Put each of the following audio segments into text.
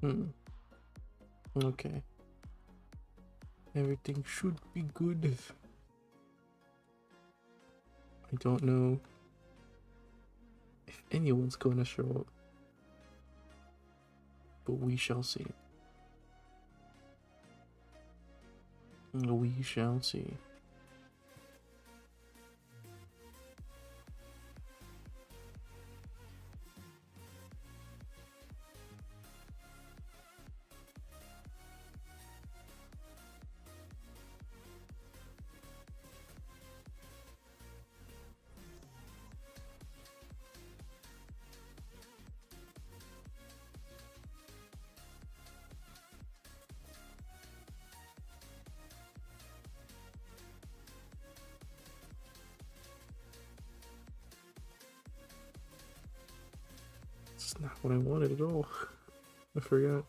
Hmm. Okay. Everything should be good. I don't know if anyone's going to show up, but we shall see. We shall see. It's not what I wanted at all. I forgot.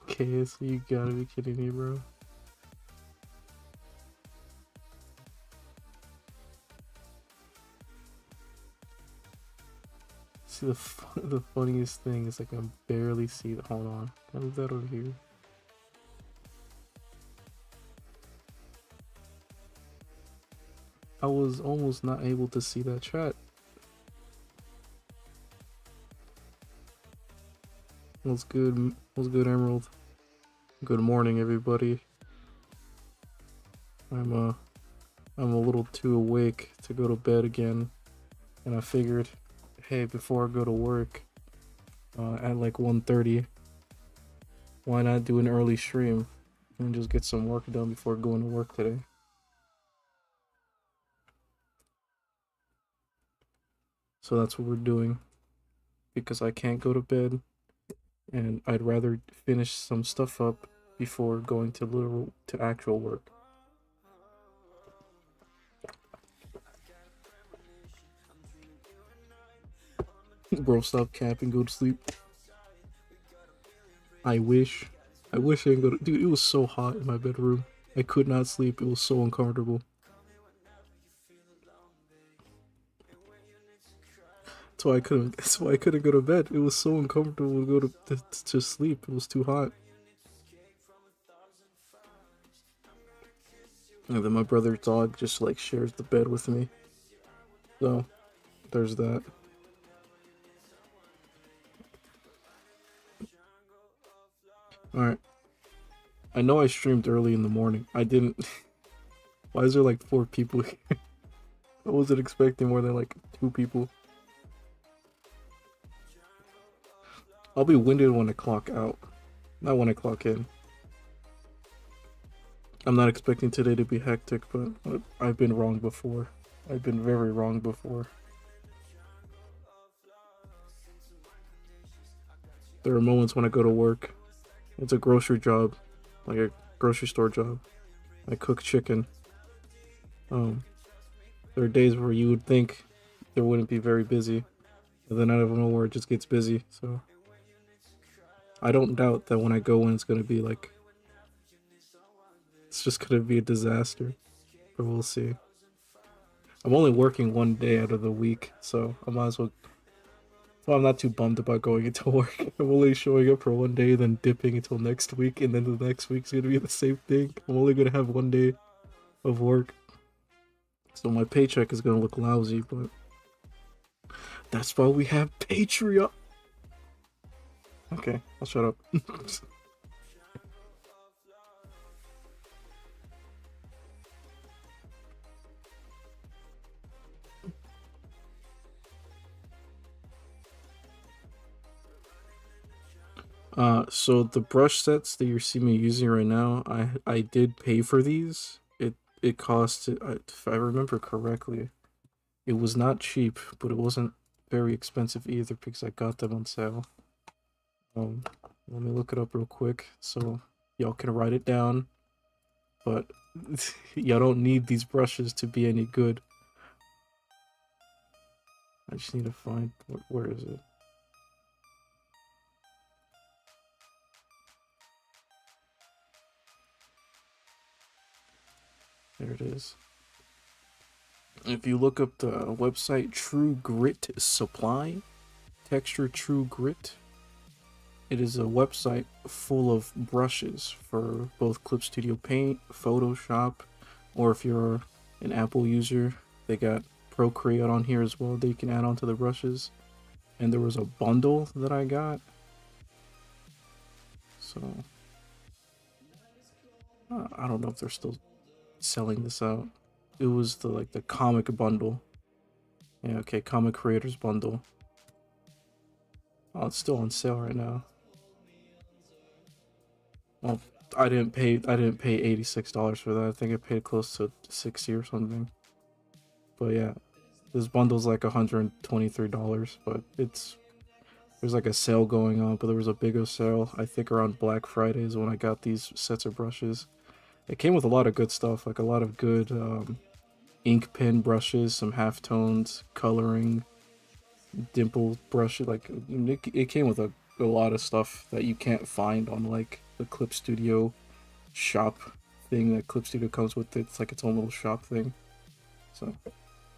Okay, so you gotta be kidding me, bro. See, the funniest thing is like I can barely see the. Hold on. Can I move that over here? I was almost not able to see that chat. What's good? What's good, Emerald? Good morning, everybody. I'm a little too awake to go to bed again, and I figured, hey, before I go to work, at like 1:30, why not do an early stream and just get some work done before going to work today? So that's what we're doing, because I can't go to bed, and I'd rather finish some stuff up before going to actual work. Bro, stop capping, go to sleep. I wish I didn't go to. Dude, it was so hot in my bedroom. I could not sleep. It was so uncomfortable. That's why I couldn't. That's why I couldn't go to bed. It was so uncomfortable to go to sleep. It was too hot. And then my brother's dog just like shares the bed with me. So there's that. All right. I know I streamed early in the morning. I didn't. Why is there like 4 people here? I wasn't expecting more than like 2 people. I'll be winded when I clock out, not when I clock in. I'm not expecting today to be hectic, but I've been wrong before. I've been very wrong before. There are moments when I go to work. It's a grocery job, like a grocery store job. I cook chicken. There are days where you would think there wouldn't be very busy, and then out of nowhere it just gets busy. So I don't doubt that when I go in, it's gonna be like, it's just gonna be a disaster. But we'll see. I'm only working 1 day out of the week, so I might as well. So I'm not too bummed about going into work. I'm only showing up for 1 day, then dipping until next week, and then the next week's gonna be the same thing. I'm only gonna have 1 day of work. So my paycheck is gonna look lousy, but that's why we have Patreon. Okay, I'll shut up. So the brush sets that you see me using right now, I did pay for these. It cost, if I remember correctly, it was not cheap, but it wasn't very expensive either because I got them on sale. Let me look it up real quick so y'all can write it down. But y'all don't need these brushes to be any good. I just need to find, where is it? There it is. If you look up the website True Grit Supply, Texture True Grit, it is a website full of brushes for both Clip Studio Paint, Photoshop, or if you're an Apple user, they got Procreate on here as well that you can add onto the brushes. And there was a bundle that I got. So, I don't know if they're still selling this out. It was the comic bundle. Yeah, okay, comic creators bundle. Oh, it's still on sale right now. Well, I didn't pay $86 for that. I think I paid close to 60 or something. But yeah, this bundle's like $123, but there's like a sale going on, but there was a bigger sale, I think around Black Friday is when I got these sets of brushes. It came with a lot of good stuff, like a lot of good ink pen brushes, some halftones, coloring, dimple brushes. Like it came with a lot of stuff that you can't find on like the Clip Studio shop thing that Clip Studio comes with. It's like its own little shop thing. So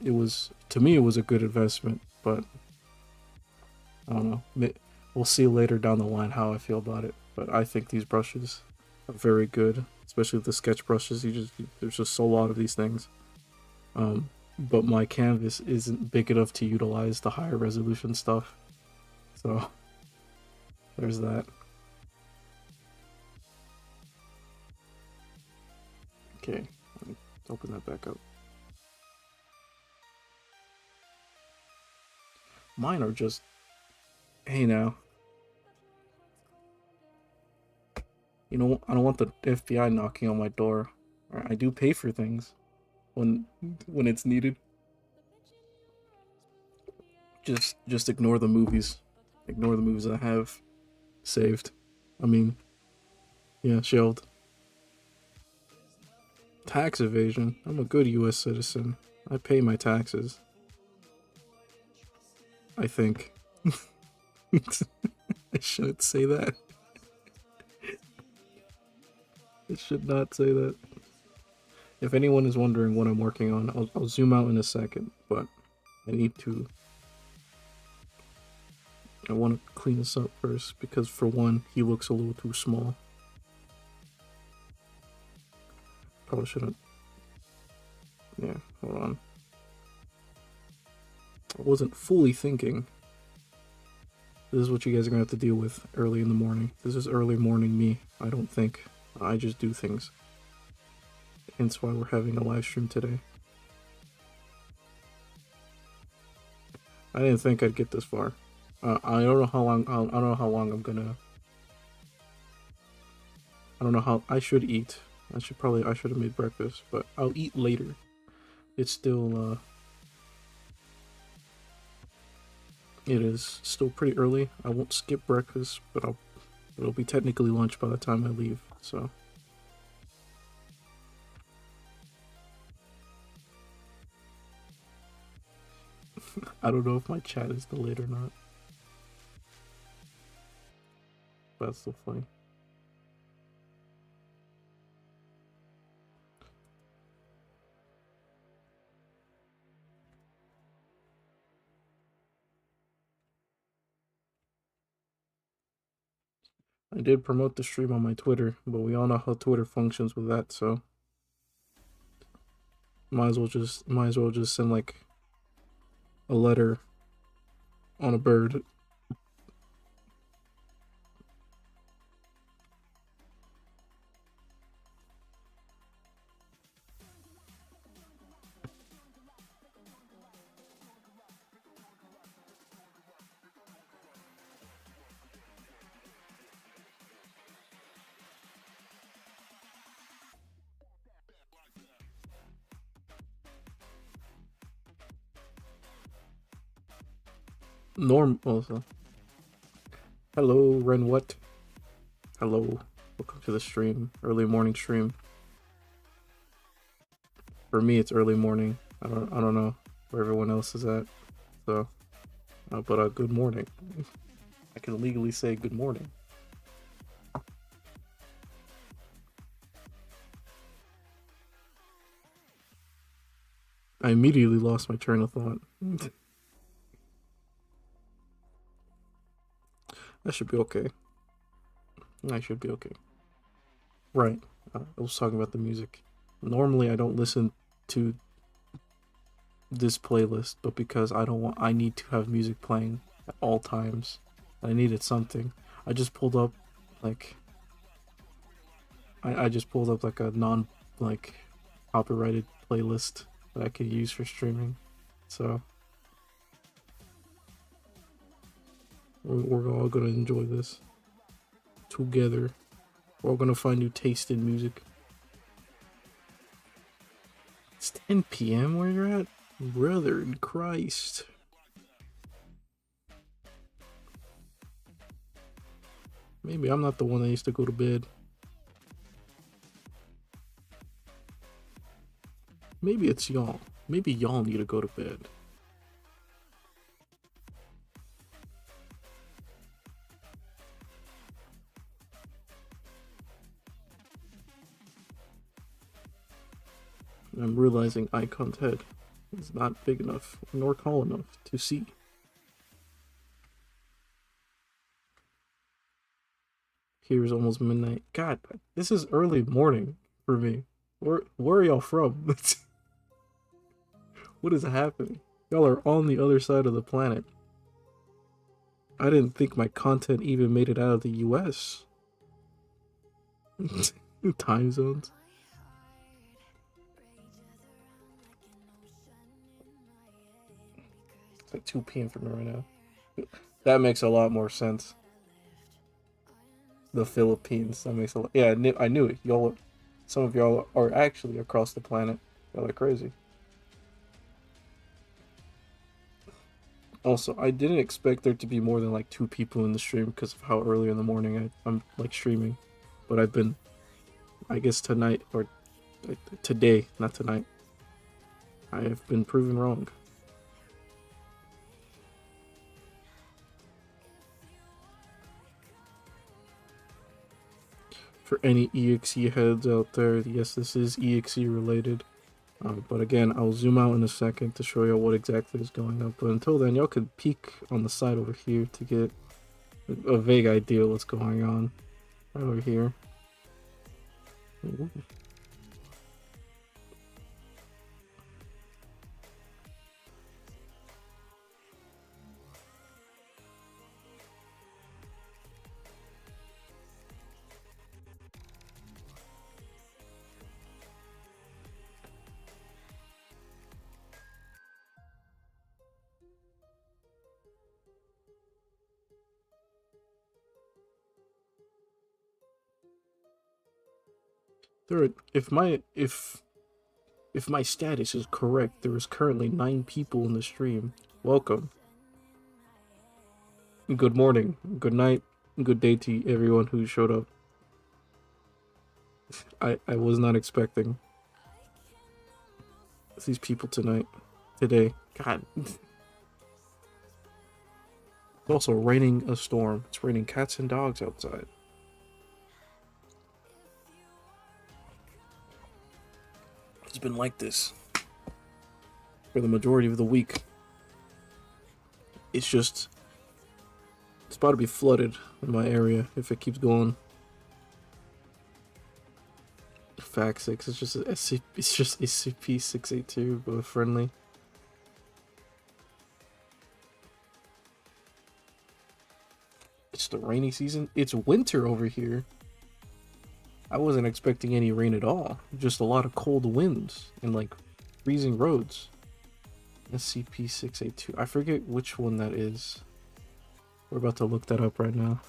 it was, to me, it was a good investment, but I don't know. We'll see later down the line how I feel about it. But I think these brushes are very good, especially the sketch brushes. There's just a lot of these things. But my canvas isn't big enough to utilize the higher resolution stuff. So there's that. Okay, let me open that back up. Mine are just, hey now. You know, I don't want the FBI knocking on my door. I do pay for things when it's needed. Just ignore the movies. Ignore the movies I have saved. I mean, yeah, shelved. Tax evasion. I'm a good US citizen. I pay my taxes. I think. I shouldn't say that. I should not say that. If anyone is wondering what I'm working on, I'll zoom out in a second, but I want to clean this up first, because for one, he looks a little too small. Probably shouldn't. Yeah, hold on. I wasn't fully thinking. This is what you guys are gonna have to deal with early in the morning. This is early morning me. I don't think. I just do things. hence why we're having a live stream today. I didn't think I'd get this far. I don't know how long. I don't know how long I'm gonna. I don't know how I should eat. I should have made breakfast, but I'll eat later. It's still it is still pretty early. I won't skip breakfast, but it'll be technically lunch by the time I leave. So I don't know if my chat is delayed or not. That's so funny. I did promote the stream on my Twitter, but we all know how Twitter functions with that, so might as well just send like a letter on a bird. Norm also. Hello, Ren what? Hello. Welcome to the stream. Early morning stream. For me it's early morning. I don't know where everyone else is at. So but good morning. I can legally say good morning. I immediately lost my train of thought. That should be okay. I should be okay. Right. I was talking about the music. Normally I don't listen to this playlist, but because I need to have music playing at all times. I needed something. I just pulled up like I just pulled up like a non like copyrighted playlist that I could use for streaming. So we're all gonna enjoy this together. We're all gonna find new taste in music. It's 10 p.m. where you're at? Brother in Christ. Maybe I'm not the one that used to go to bed. Maybe it's y'all. Maybe y'all need to go to bed. I'm realizing Icon's head is not big enough nor tall enough to see. Here's almost midnight. God, this is early morning for me. Where are y'all from? What is happening? Y'all are on the other side of the planet. I didn't think my content even made it out of the US. Time zones. It's like 2 p.m. for me right now. That makes a lot more sense. The Philippines. That makes a lot. Yeah, I knew it. Y'all, some of y'all are actually across the planet. Y'all are crazy. Also, I didn't expect there to be more than like 2 people in the stream because of how early in the morning I'm like streaming. But I've been, I guess tonight or today, not tonight, I have been proven wrong. For any EXE heads out there, yes, this is EXE related. But again, I'll zoom out in a second to show you what exactly is going on. But until then, y'all could peek on the side over here to get a vague idea what's going on. Right over here. Ooh. There are, if my status is correct, there is currently 9 people in the stream. Welcome. Good morning, good night, good day to everyone who showed up. I was not expecting these people today. God. It's also raining a storm. It's raining cats and dogs outside. It's been like this for the majority of the week. It's about to be flooded in my area if it keeps going. Fact 6, it's just SCP-682, but friendly. It's the rainy season. It's winter over here. I wasn't expecting any rain at all. Just a lot of cold winds and like freezing roads. SCP-682. I forget which one that is. We're about to look that up right now.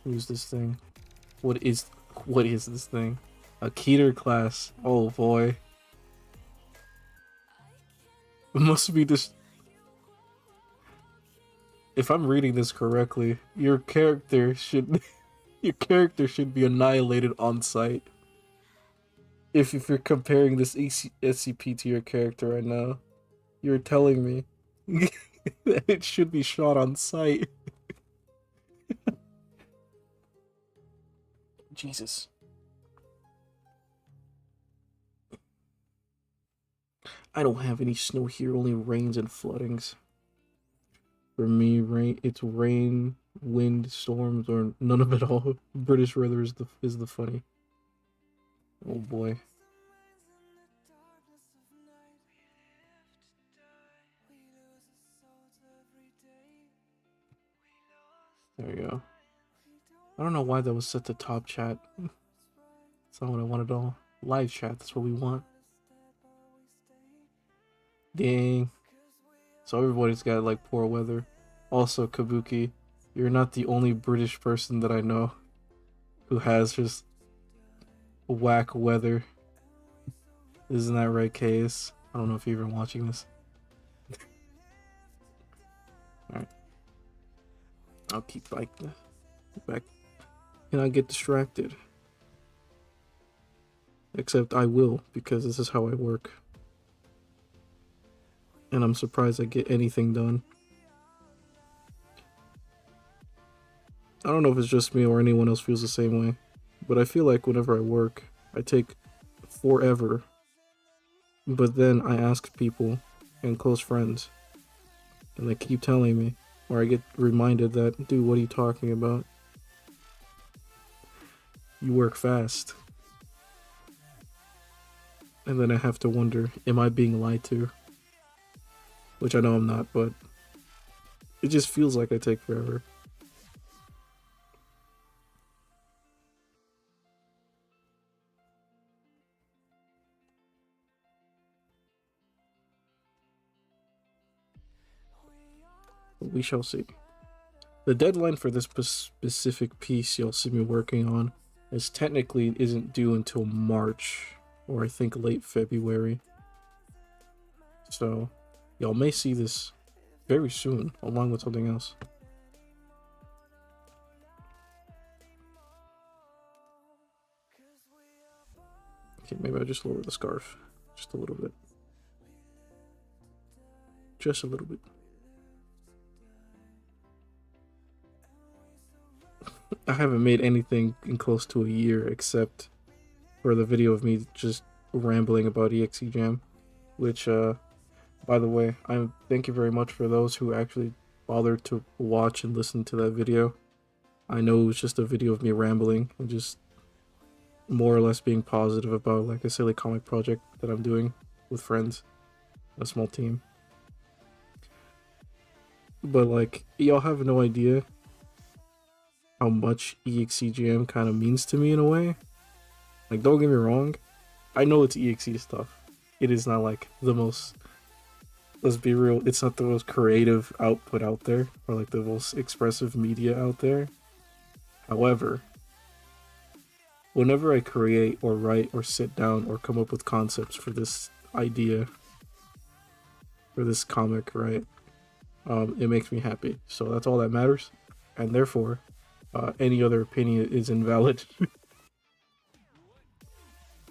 Who's this thing? What is this thing? A Keter class. Oh boy. It must be this. If I'm reading this correctly, your character should be annihilated on sight. If you're comparing this SCP to your character right now, you're telling me that it should be shot on sight. Jesus. I don't have any snow here, only rains and floodings. For me, it's rain, wind, storms, or none of it all. British weather is the funny. Oh boy. There you go. I don't know why that was set to top chat. That's not what I wanted at all. Live chat, that's what we want. Dang. So everybody's got like poor weather. Also, Kabuki, you're not the only British person that I know who has just whack weather. Isn't that right, Case? I don't know if you're even watching this. Alright. I'll keep back. And I get distracted. Except I will, because this is how I work. And I'm surprised I get anything done. I don't know if it's just me or anyone else feels the same way, but I feel like whenever I work, I take forever. But then I ask people and close friends, and they keep telling me, or I get reminded that, dude, what are you talking about? You work fast. And then I have to wonder, am I being lied to? Which I know I'm not, but it just feels like I take forever. We shall see. The deadline for this specific piece you'll see me working on is technically isn't due until March, or I think late February. So y'all may see this very soon, along with something else. Okay, maybe I'll just lower the scarf just a little bit. Just a little bit. I haven't made anything in close to a year except for the video of me just rambling about EXE Jam, which by the way, thank you very much for those who actually bothered to watch and listen to that video. I know it was just a video of me rambling and just more or less being positive about like a silly comic project that I'm doing with friends, a small team. But like, y'all have no idea how much EXE Jam kind of means to me in a way. Like, don't get me wrong, I know it's EXE stuff. It is not like the most, let's be real, it's not the most creative output out there, or like the most expressive media out there. However, whenever I create or write or sit down or come up with concepts for this idea, for this comic, right, it makes me happy. So that's all that matters. And therefore, any other opinion is invalid.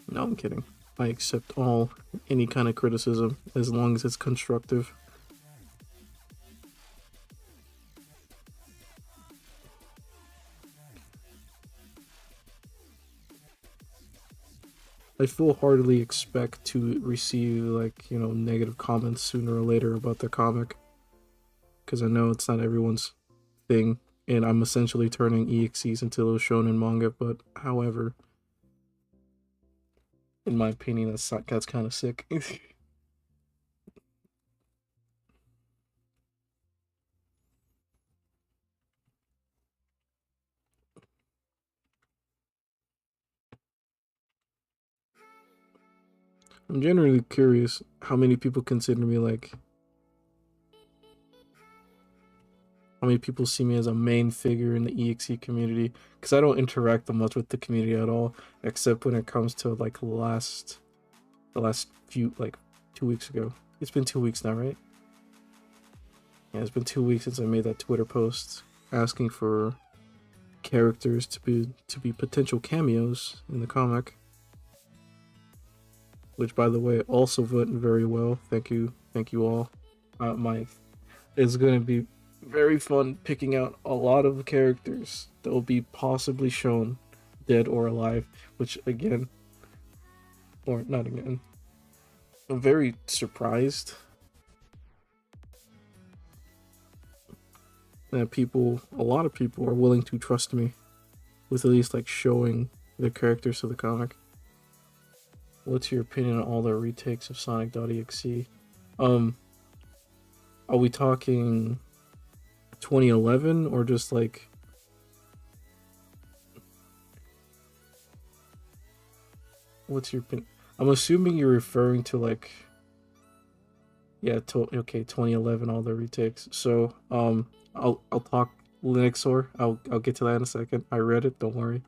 No, I'm kidding. I accept any kind of criticism as long as it's constructive. I full-heartedly expect to receive, like, you know, negative comments sooner or later about the comic, because I know it's not everyone's thing, and I'm essentially turning EXEs into those shonen manga. But however, in my opinion, that's kind of sick. I'm generally curious how many people consider me like, how many people see me as a main figure in the EXE community, because I don't interact much with the community at all, except when it comes to like the last few, like 2 weeks ago. It's been 2 weeks now, right? Yeah, it's been 2 weeks since I made that Twitter post asking for characters to be potential cameos in the comic, which, by the way, also went very well. Thank you all. It's gonna be very fun picking out a lot of characters that will be possibly shown dead or alive, which, again, or not again, I'm very surprised that a lot of people are willing to trust me with at least like showing the characters of the comic. What's your opinion on all the retakes of Sonic.exe? Are we talking 2011 or just like, what's your opinion? I'm assuming you're referring to like, yeah, okay, 2011, all the retakes. So I'll talk Linuxor. I'll get to that in a second. I read it, don't worry.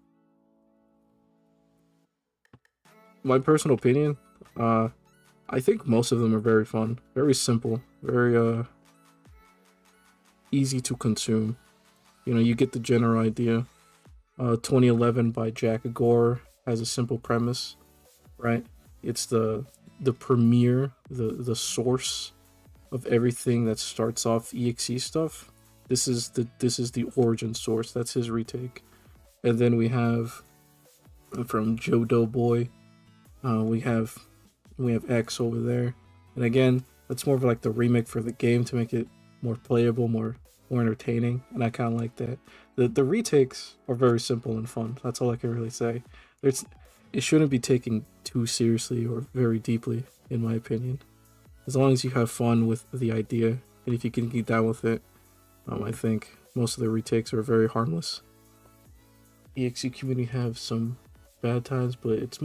My personal opinion, I think most of them are very fun, very simple, very easy to consume. You know, you get the general idea. 2011 by Jack Agor has a simple premise, right? It's the premiere, the source of everything that starts off EXE stuff. This is the origin source. That's his retake. And then we have from Joe Doughboy, we have X over there. And again, that's more of like the remake for the game to make it more playable, more entertaining, and I kind of like that. The retakes are very simple and fun. That's all I can really say. It shouldn't be taken too seriously or very deeply, in my opinion. As long as you have fun with the idea, and if you can get down with it, I think most of the retakes are very harmless. EXE community have some bad times, but it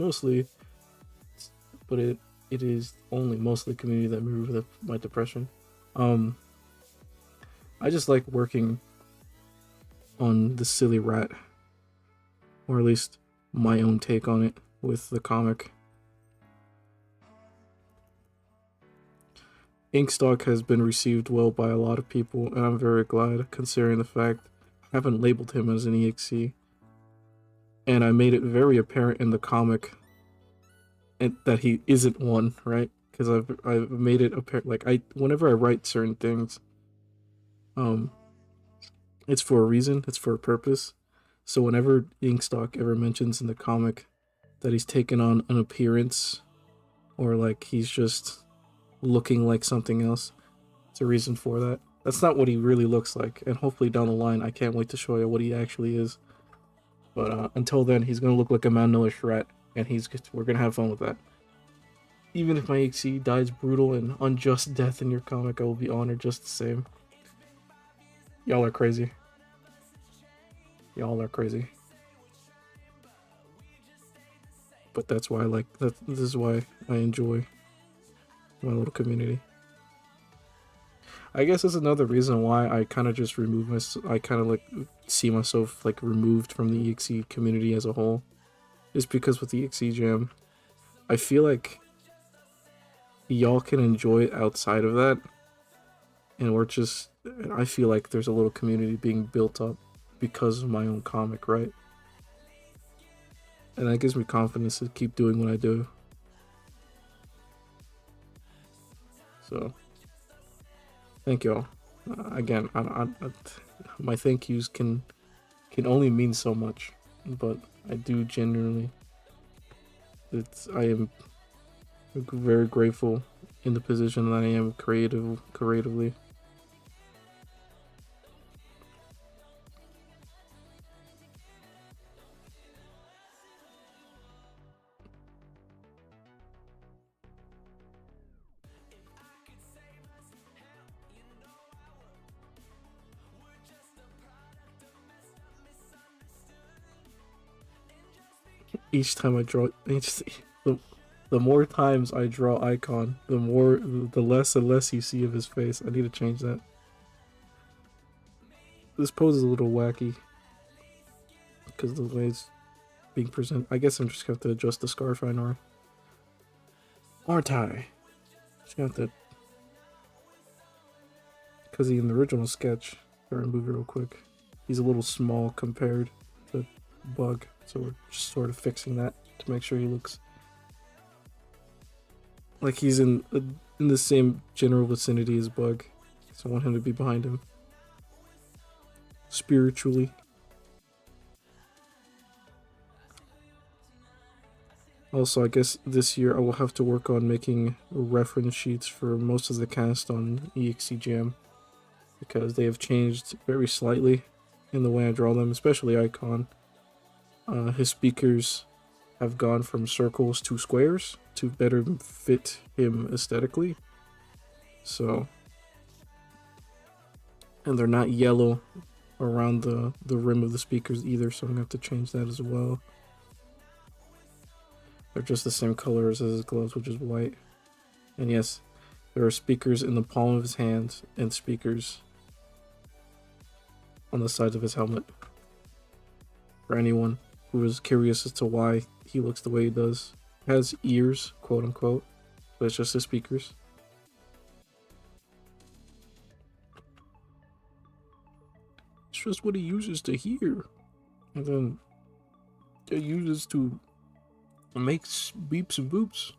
is only mostly the community that moved my depression. I just like working on the silly rat, or at least my own take on it with the comic. Inkstock has been received well by a lot of people, and I'm very glad, considering the fact I haven't labeled him as an EXE, and I made it very apparent in the comic that he isn't one, right? Because I've made it apparent, like, whenever I write certain things, it's for a reason, it's for a purpose. So whenever Inkstock ever mentions in the comic that he's taken on an appearance, or like he's just looking like something else, it's a reason for that. That's not what he really looks like, and hopefully down the line I can't wait to show you what he actually is. But until then, he's gonna look like a malnourished rat, and we're gonna have fun with that. Even if my EXE dies brutal and unjust death in your comic, I will be honored just the same. Y'all are crazy. Y'all are crazy. But that's why I like that. This is why I enjoy my little community. I guess that's another reason why I kind of just remove myself. I kind of like see myself like removed from the EXE community as a whole, is because with the EXE Jam, I feel like y'all can enjoy it outside of that, and we're just. I feel like there's a little community being built up because of my own comic, right? And that gives me confidence to keep doing what I do. So, thank y'all. Again, my thank yous can only mean so much, but I do genuinely. I am very grateful in the position that I am creatively. Each time I draw, the more times I draw Icon, the less and less you see of his face. I need to change that. This pose is a little wacky because the way it's being presented. I guess I'm just gonna have to adjust the scarf, I know. Aren't I? Just gonna have to, because in the original sketch, sorry, move it real quick. He's a little small compared to Bug, so we're just sort of fixing that to make sure he looks like he's in the same general vicinity as Bug. So I want him to be behind him spiritually. Also, I guess this year I will have to work on making reference sheets for most of the cast on EXE Jam, because they have changed very slightly in the way I draw them, especially Icon. His speakers have gone from circles to squares to better fit him aesthetically. So, and they're not yellow around the rim of the speakers either, so I'm gonna have to change that as well. They're just the same colors as his gloves, which is white. And yes, there are speakers in the palm of his hand and speakers on the sides of his helmet. For anyone who is curious as to why he looks the way he does. He has ears, quote unquote, but it's just the speakers. It's just what he uses to hear. And then it uses to make beeps and boops.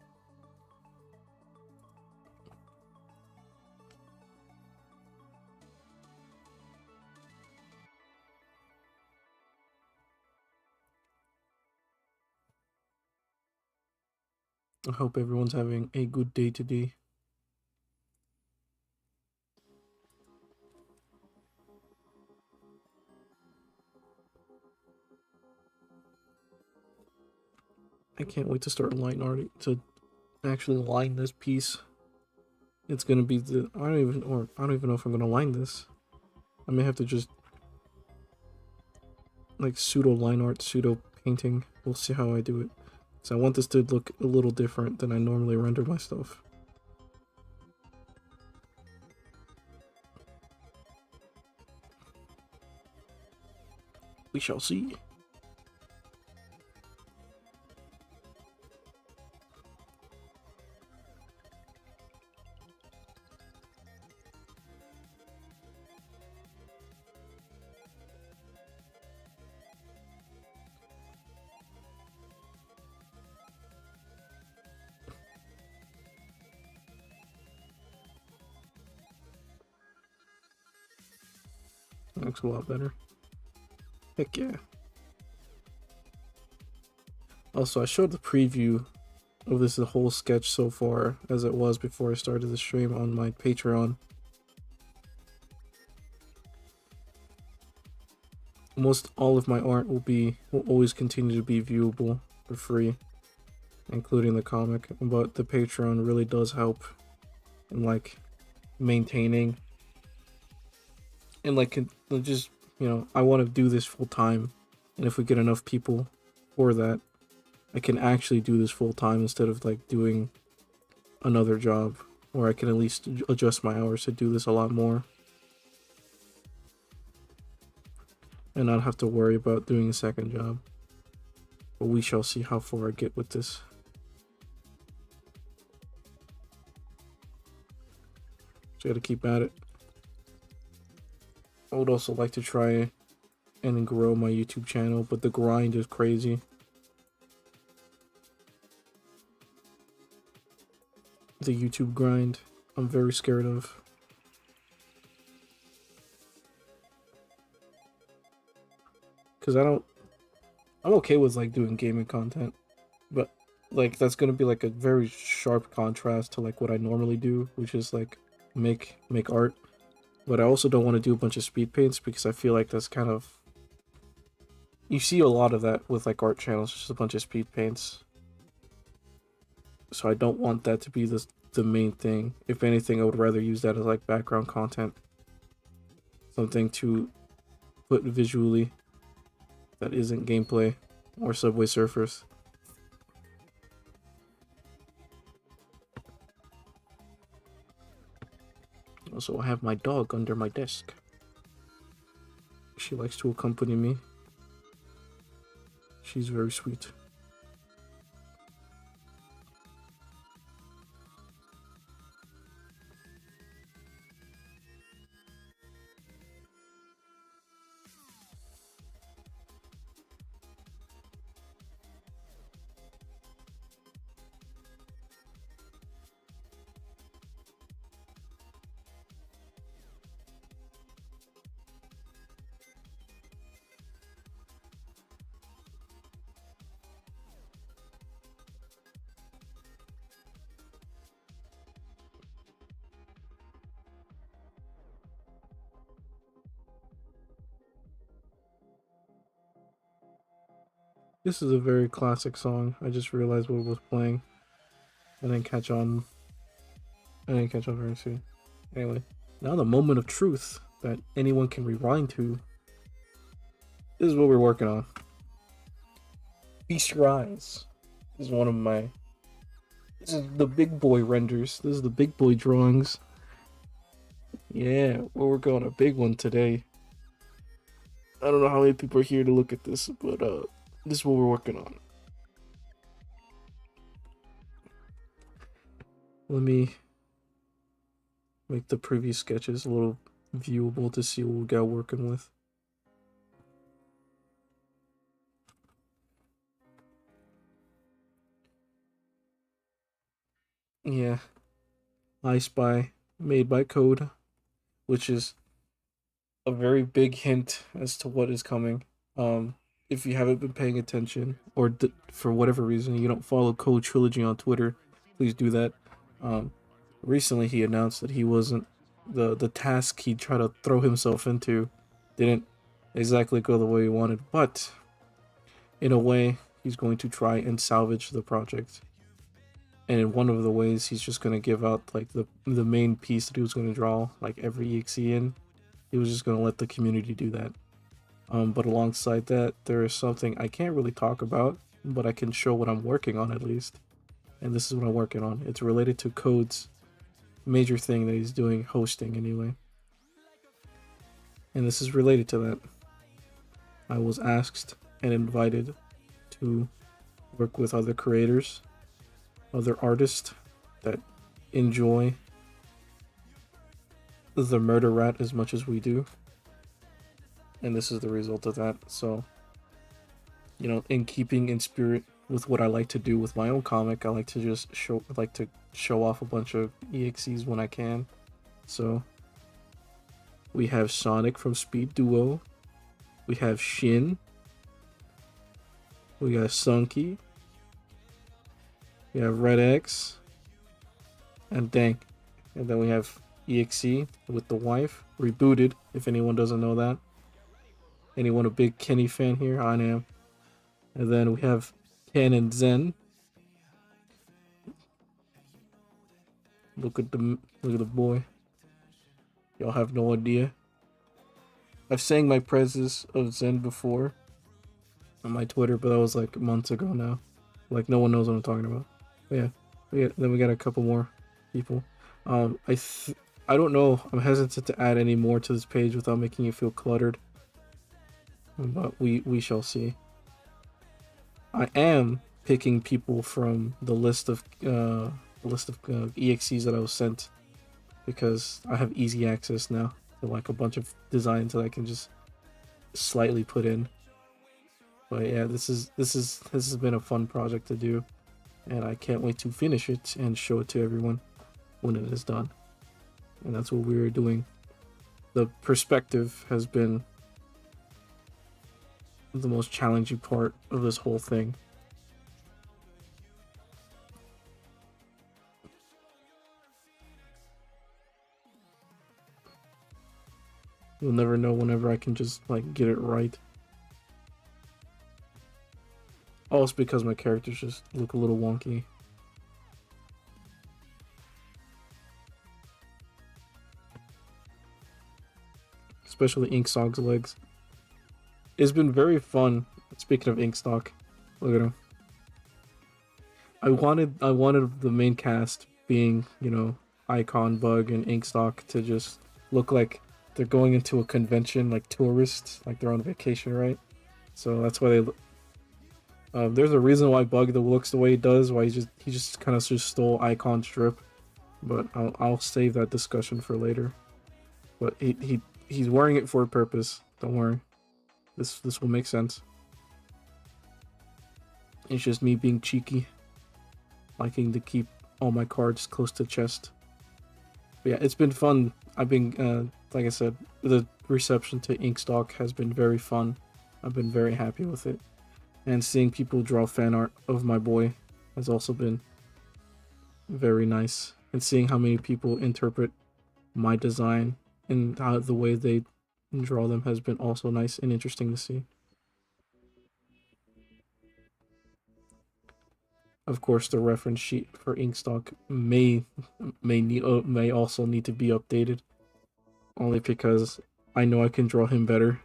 I hope everyone's having a good day today. I can't wait to start line art to actually line this piece. It's gonna be I don't even know if I'm gonna line this. I may have to just like pseudo line art, pseudo painting. We'll see how I do it. So I want this to look a little different than I normally render my stuff. We shall see. Looks a lot better. Heck yeah. Also, I showed the preview of this whole sketch so far as it was before I started the stream on my Patreon. Almost all of my art will always continue to be viewable for free, including the comic, but the Patreon really does help in like maintaining and like just, you know, I want to do this full time, and if we get enough people for that, I can actually do this full time instead of like doing another job. or I can at least adjust my hours to do this a lot more and not have to worry about doing a second job. But we shall see how far I get with this. So I gotta keep at it. I would also like to try and grow my YouTube channel, but the grind is crazy. The YouTube grind, I'm very scared of. Cause I'm okay with like doing gaming content, but like that's gonna be like a very sharp contrast to like what I normally do, which is like make art. But I also don't want to do a bunch of speed paints because I feel like that's kind of, you see a lot of that with like art channels, just a bunch of speed paints. So I don't want that to be the main thing. If anything, I would rather use that as like background content, something to put visually that isn't gameplay or Subway Surfers. Also, I have my dog under my desk. She likes to accompany me. She's very sweet. This is a very classic song. I just realized what was playing. I didn't catch on. I didn't catch on very soon. Anyway, now the moment of truth that anyone can rewind to. This is what we're working on. Feast Your Eyes. This is one of my. This is the big boy renders. This is the big boy drawings. Yeah, we're working on a big one today. I don't know how many people are here to look at this, but this is what we're working on. Let me make the previous sketches a little viewable to see what we got working with. Yeah, I Spy, made by Code, which is a very big hint as to what is coming. If you haven't been paying attention, or for whatever reason you don't follow Code Trilogy on Twitter, please do that. Recently he announced that he wasn't the task he tried to throw himself into didn't exactly go the way he wanted, but in a way he's going to try and salvage the project. And in one of the ways, he's just gonna give out like the main piece that he was gonna draw, like every EXE in. He was just gonna let the community do that. But alongside that, there is something I can't really talk about, but I can show what I'm working on at least. And this is what I'm working on. It's related to Code's major thing that he's doing, hosting anyway. And this is related to that. I was asked and invited to work with other creators, other artists that enjoy the murder rat as much as we do. And this is the result of that. So, you know, in keeping in spirit with what I like to do with my own comic, I like to just show off a bunch of EXEs when I can. So we have Sonic from Speed Duo. We have Shin. We got Sunky. We have Red X. And Dank. And then we have EXE with the wife. Rebooted, if anyone doesn't know that. Anyone a big Kenny fan here? I am. And then we have Ken and Zen. Look at the boy. Y'all have no idea. I've sang my praises of Zen before on my Twitter, but that was like months ago now. Like no one knows what I'm talking about. But yeah. Then we got a couple more people. Um, I th I don't know. I'm hesitant to add any more to this page without making it feel cluttered, but we shall see. I am picking people from the list of exes that I was sent because I have easy access now to like a bunch of designs that I can just slightly put in. But yeah, this has been a fun project to do, and I can't wait to finish it and show it to everyone when it is done. And that's what we're doing. The perspective has been the most challenging part of this whole thing. You'll never know whenever I can just like get it right. Oh, it's because my characters just look a little wonky. Especially Inkstock's legs. It's been very fun. Speaking of Inkstock, look at him. I wanted the main cast being, you know, Icon, Bug, and Inkstock to just look like they're going into a convention, like tourists, like they're on vacation, right? So that's why they. There's a reason why Bug looks the way he does. Why he just kind of just stole Icon's strip, but I'll save that discussion for later. But he's wearing it for a purpose. Don't worry, this will make sense. It's just me being cheeky, liking to keep all my cards close to chest. But yeah, it's been fun. I've been like I said, the reception to Inkstock has been very fun. I've been very happy with it. And seeing people draw fan art of my boy has also been very nice. And seeing how many people interpret my design and how the way they draw them has been also nice and interesting to see. Of course, the reference sheet for Inkstock may also need to be updated, only because I know I can draw him better.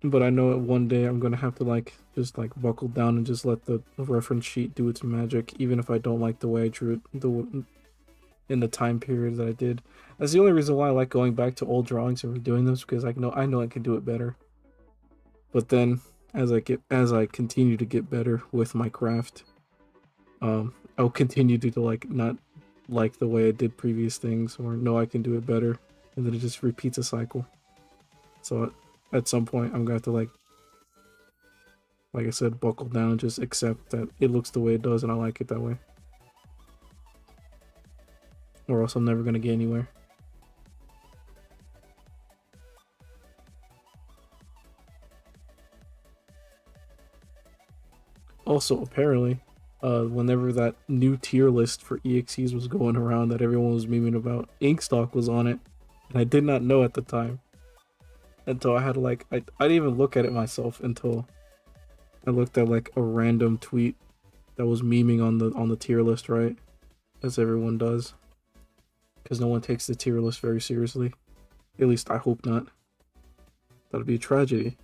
But I know one day I'm gonna have to like just like buckle down and just let the reference sheet do its magic, even if I don't like the way I drew it in the time period that I did. That's the only reason why I like going back to old drawings and redoing them, because I know I can do it better. But then as I continue to get better with my craft, I'll continue to like not like the way I did previous things, or know I can do it better, and then it just repeats a cycle. So at some point I'm gonna have to like I said, buckle down and just accept that it looks the way it does and I like it that way. Or else I'm never gonna get anywhere. Also, apparently, whenever that new tier list for EXEs was going around that everyone was memeing about, Inkstock was on it, and I did not know at the time. Until I had like, I didn't even look at it myself until I looked at like a random tweet that was memeing on the tier list, right? As everyone does. Because no one takes the tier list very seriously. At least I hope not. That'd be a tragedy.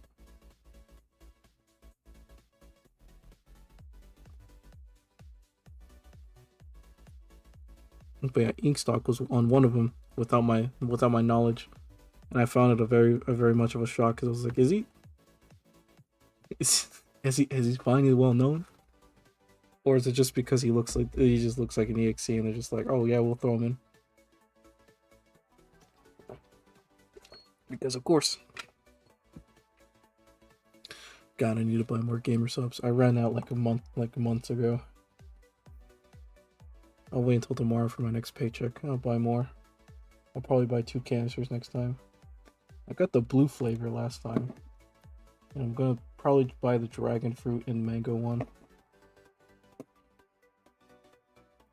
But yeah, Inkstock was on one of them without my knowledge, and I found it a very much of a shock because I was like, is he finally well known, or is it just because he just looks like an EXE and they're just like, oh yeah, we'll throw him in because of course. God, I need to buy more gamer subs. I ran out like a month ago. I'll wait until tomorrow for my next paycheck. I'll buy more. I'll probably buy 2 canisters next time. I got the blue flavor last time. And I'm gonna probably buy the dragon fruit and mango one.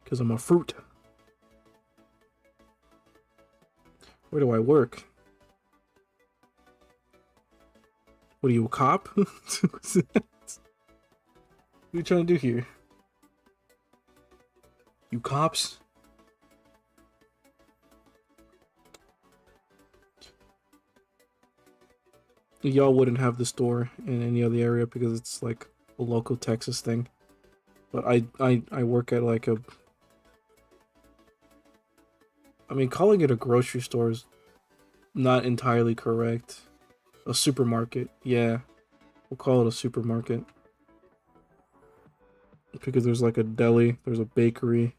Because I'm a fruit. Where do I work? What are you, a cop? What are you trying to do here? You cops? y'all wouldn't have the store in any other area because it's like a local Texas thing. But I work at like a, I mean, calling it a grocery store is not entirely correct. A supermarket, yeah, we'll call it a supermarket because there's like a deli, there's a bakery,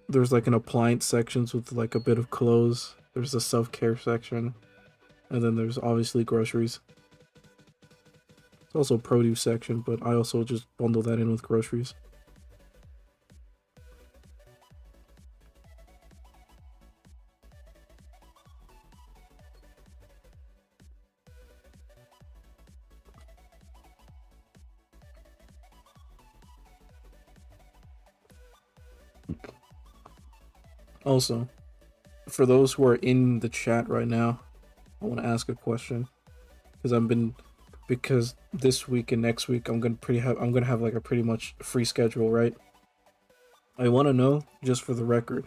there's like an appliance sections with like a bit of clothes, there's a self-care section, and then there's obviously groceries. It's also a produce section, but I also just bundle that in with groceries. Also, for those who are in the chat right now, I want to ask a question because this week and next week I'm gonna have like a pretty much free schedule, right? I want to know, just for the record,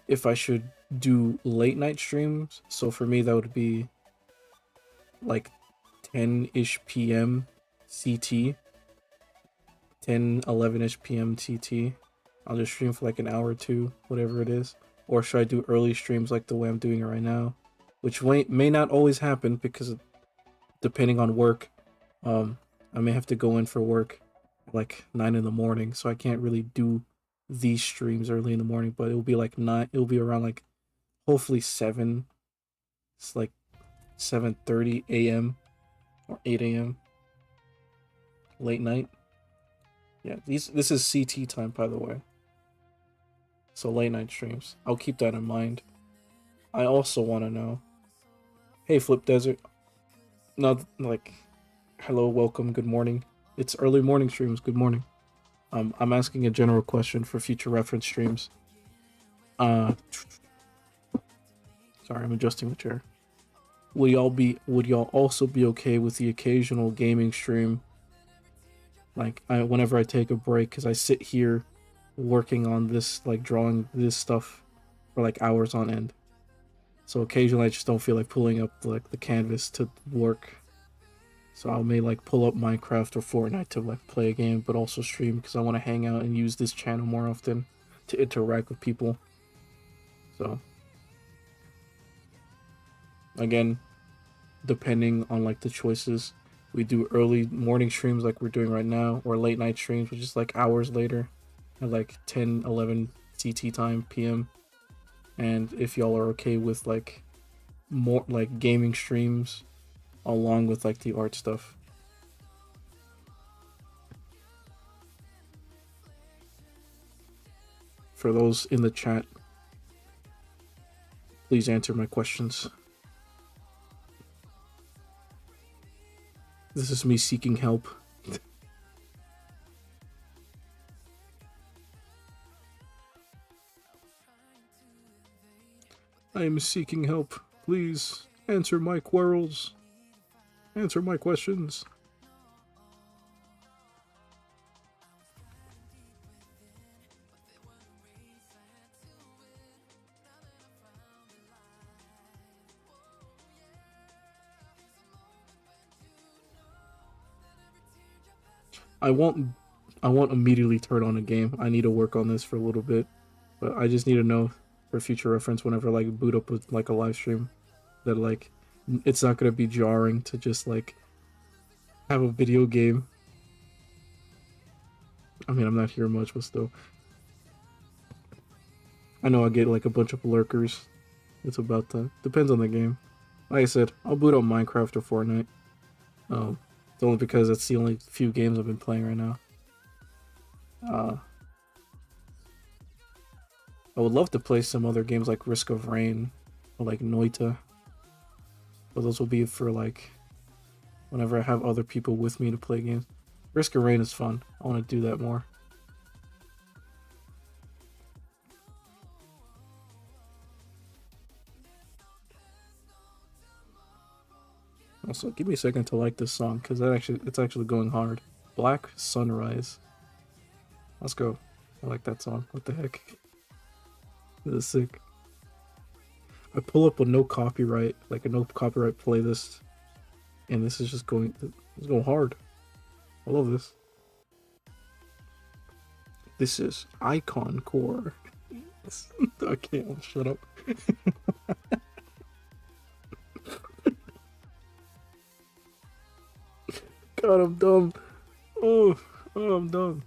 if I should do late night streams. So for me, that would be like 10-ish p.m. CT, 10, 11-ish p.m. TT. I'll just stream for like an hour or two, whatever it is. Or should I do early streams like the way I'm doing it right now? Which may not always happen because depending on work, I may have to go in for work at like 9 in the morning, so I can't really do these streams early in the morning. But it'll be like 9. It'll be around like hopefully 7. It's like 7:30 a.m. or 8 a.m. late night. Yeah, this is CT time, by the way. So late night streams. I'll keep that in mind. I also want to know. Hey, Flip Desert. Not like, hello, welcome, good morning. It's early morning streams. Good morning. I'm asking a general question for future reference streams. Sorry, I'm adjusting the chair. Would y'all also be okay with the occasional gaming stream? Like, whenever I take a break, because I sit here working on this, like drawing this stuff for like hours on end. So occasionally I just don't feel like pulling up like the canvas to work. So I may like pull up Minecraft or Fortnite to like play a game, but also stream because I want to hang out and use this channel more often to interact with people. So again, depending on like the choices, we do early morning streams like we're doing right now, or late night streams, which is like hours later at like 10, 11 CT time PM. And if y'all are okay with like more like gaming streams along with like the art stuff. For those in the chat, please answer my questions. This is me seeking help. I am seeking help. Please answer my quarrels. Answer my questions. I won't immediately turn on a game. I need to work on this for a little bit. But I just need to know for future reference whenever like boot up with like a live stream that like it's not gonna be jarring to just like have a video game. I mean, I'm not here much, but still. I know I get like a bunch of lurkers. It's about that. Depends on the game. Like I said, I'll boot up Minecraft or Fortnite. It's only because that's the only few games I've been playing right now. I would love to play some other games like Risk of Rain or like Noita. But those will be for like whenever I have other people with me to play games. Risk of Rain is fun. I want to do that more. Also, give me a second to like this song because it's actually going hard. Black Sunrise. Let's go. I like that song. What the heck? This is sick. I pull up a no copyright, like a no copyright playlist, and this is just going, it's going hard. I love this. This is Icon Core. I can't shut up. God, I'm dumb. Oh, I'm dumb.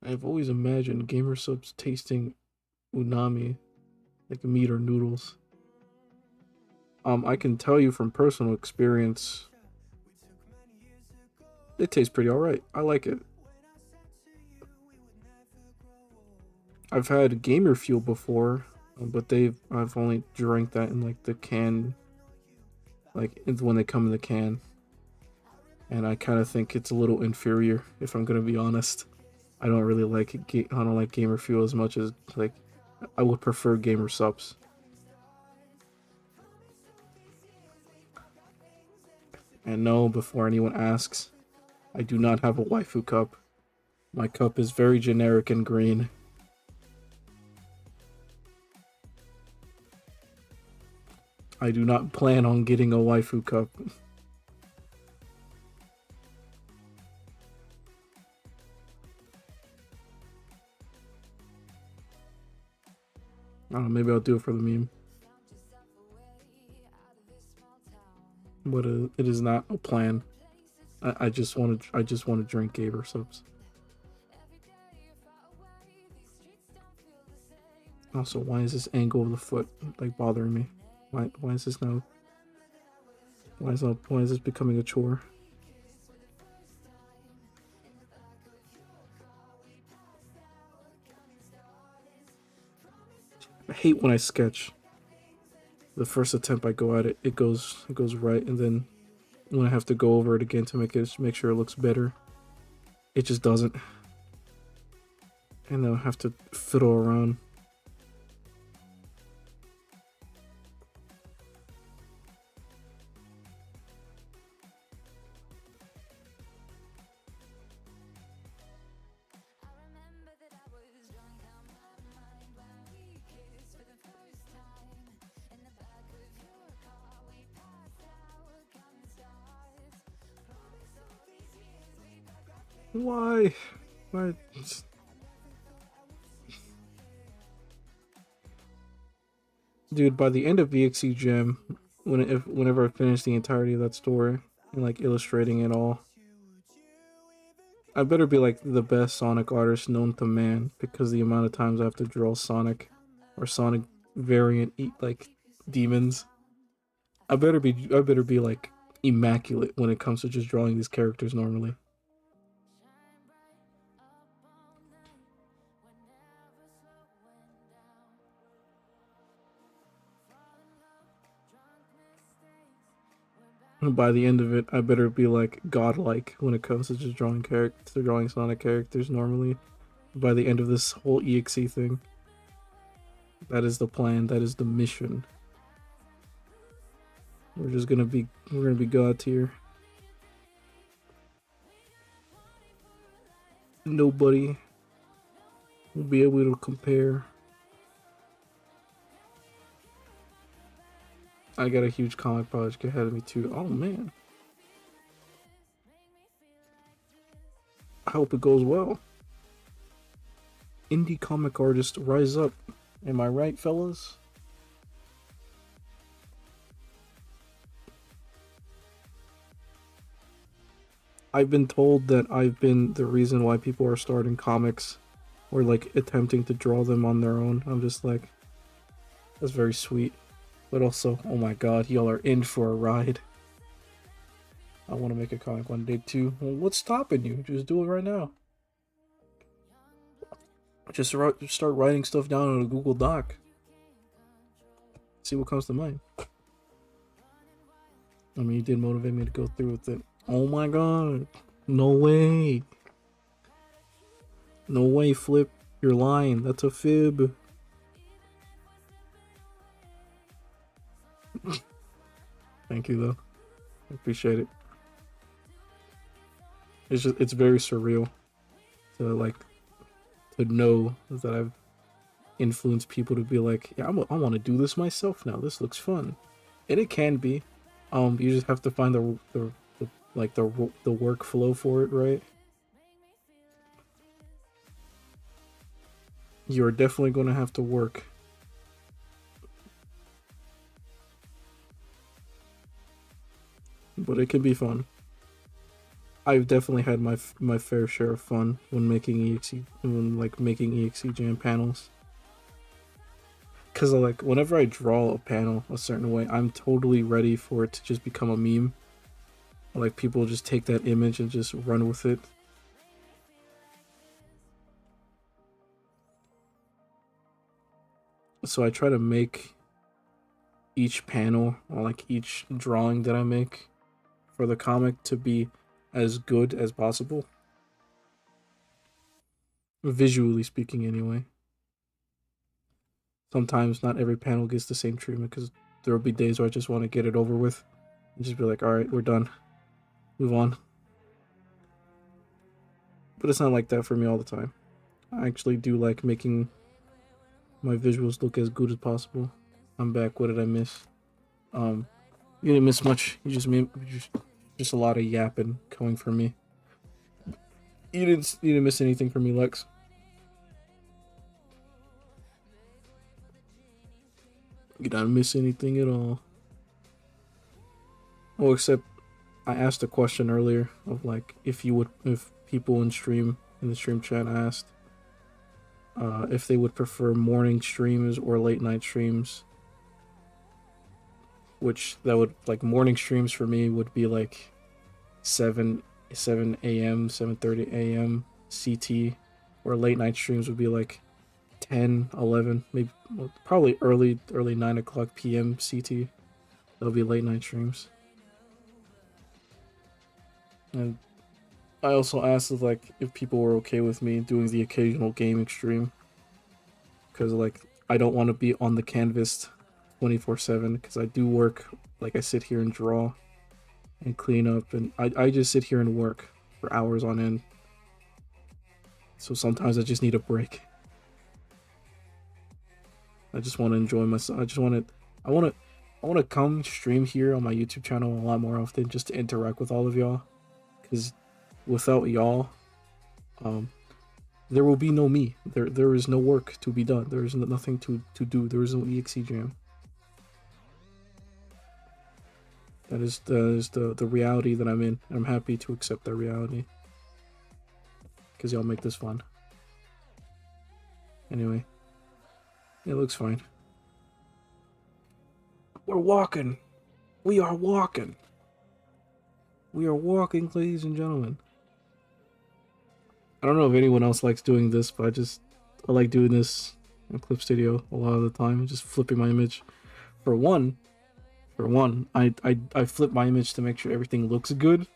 I've always imagined gamer subs tasting unami, like meat or noodles. I can tell you from personal experience, it tastes pretty alright. I like it. I've had Gamer Fuel before, but I've only drank that in like the can, like when they come in the can, and I kind of think it's a little inferior. If I'm gonna be honest, I don't really like I don't like Gamer Fuel as much as like I would prefer Gamer Subs. And no, before anyone asks, I do not have a waifu cup. My cup is very generic and green. I do not plan on getting a waifu cup. I don't know, maybe I'll do it for the meme. But it is not a plan. I just want to drink Gamer Subs. Also, why is this angle of the foot like bothering me? Why is this now? Why is this becoming a chore? I hate when I sketch. The first attempt I go at it, it goes right, and then when I have to go over it again to make sure it looks better, it just doesn't. And then I have to fiddle around. Why? Why? Dude, by the end of VXC Gem, whenever I finish the entirety of that story and like illustrating it all, I better be like the best Sonic artist known to man, because the amount of times I have to draw Sonic or Sonic variant like demons. I better be like immaculate when it comes to just drawing these characters normally. By the end of it, I better be like godlike when it comes to just drawing Sonic characters normally. By the end of this whole EXE thing, that is the plan. That is the mission. We're gonna be god tier. Nobody will be able to compare. I got a huge comic project ahead of me too. Oh man. I hope it goes well. Indie comic artist rise up. Am I right, fellas? I've been told that I've been the reason why people are starting comics or like attempting to draw them on their own. I'm just like, that's very sweet. But also, oh my god, y'all are in for a ride. I want to make a comic one day too. Well, what's stopping you? Just do it right now. Just start writing stuff down on a Google Doc. See what comes to mind. I mean, you did motivate me to go through with it. Oh my god. No way. No way, Flip. You're lying. That's a fib. Thank you, though. I appreciate it. It's very surreal to like to know that I've influenced people to be like, yeah, I want to do this myself now. This looks fun, and it can be. You just have to find the like the workflow for it, right? You're definitely going to have to work. But it can be fun. I've definitely had my fair share of fun when making EXE Jam panels. Cause like whenever I draw a panel a certain way, I'm totally ready for it to just become a meme. Like people just take that image and just run with it. So I try to make each panel or like each drawing that I make for the comic to be as good as possible. Visually speaking, anyway. Sometimes not every panel gets the same treatment because there will be days where I just want to get it over with and just be like, alright, we're done. Move on. But it's not like that for me all the time. I actually do like making my visuals look as good as possible. I'm back. What did I miss? You didn't miss much. You just a lot of yapping coming from me. You didn't miss anything from me, Lex. You didn't miss anything at all. Oh, except I asked a question earlier of like if people in the stream chat asked if they would prefer morning streams or late night streams. Which that would like morning streams for me would be like 7 a.m. 7:30 a.m. CT, or late night streams would be like 10, 11, maybe probably early 9 o'clock p.m. CT. That'll be late night streams. And I also asked if people were okay with me doing the occasional gaming stream, because like I don't want to be on the canvas 24/7 because I do work. Like I sit here and draw and clean up, and I just sit here and work for hours on end. So sometimes I just need a break. I just want to enjoy myself. I want to come stream here on my YouTube channel a lot more often just to interact with all of y'all. Because without y'all, there will be no me. There is no work to be done. There is nothing to do. There is no EXE Jam. That is the reality that I'm in. I'm happy to accept that reality. Because y'all make this fun. Anyway. It looks fine. We're walking. We are walking. We are walking, ladies and gentlemen. I don't know if anyone else likes doing this, but I like doing this in Clip Studio a lot of the time. Just flipping my image. For one, I flip my image to make sure everything looks good,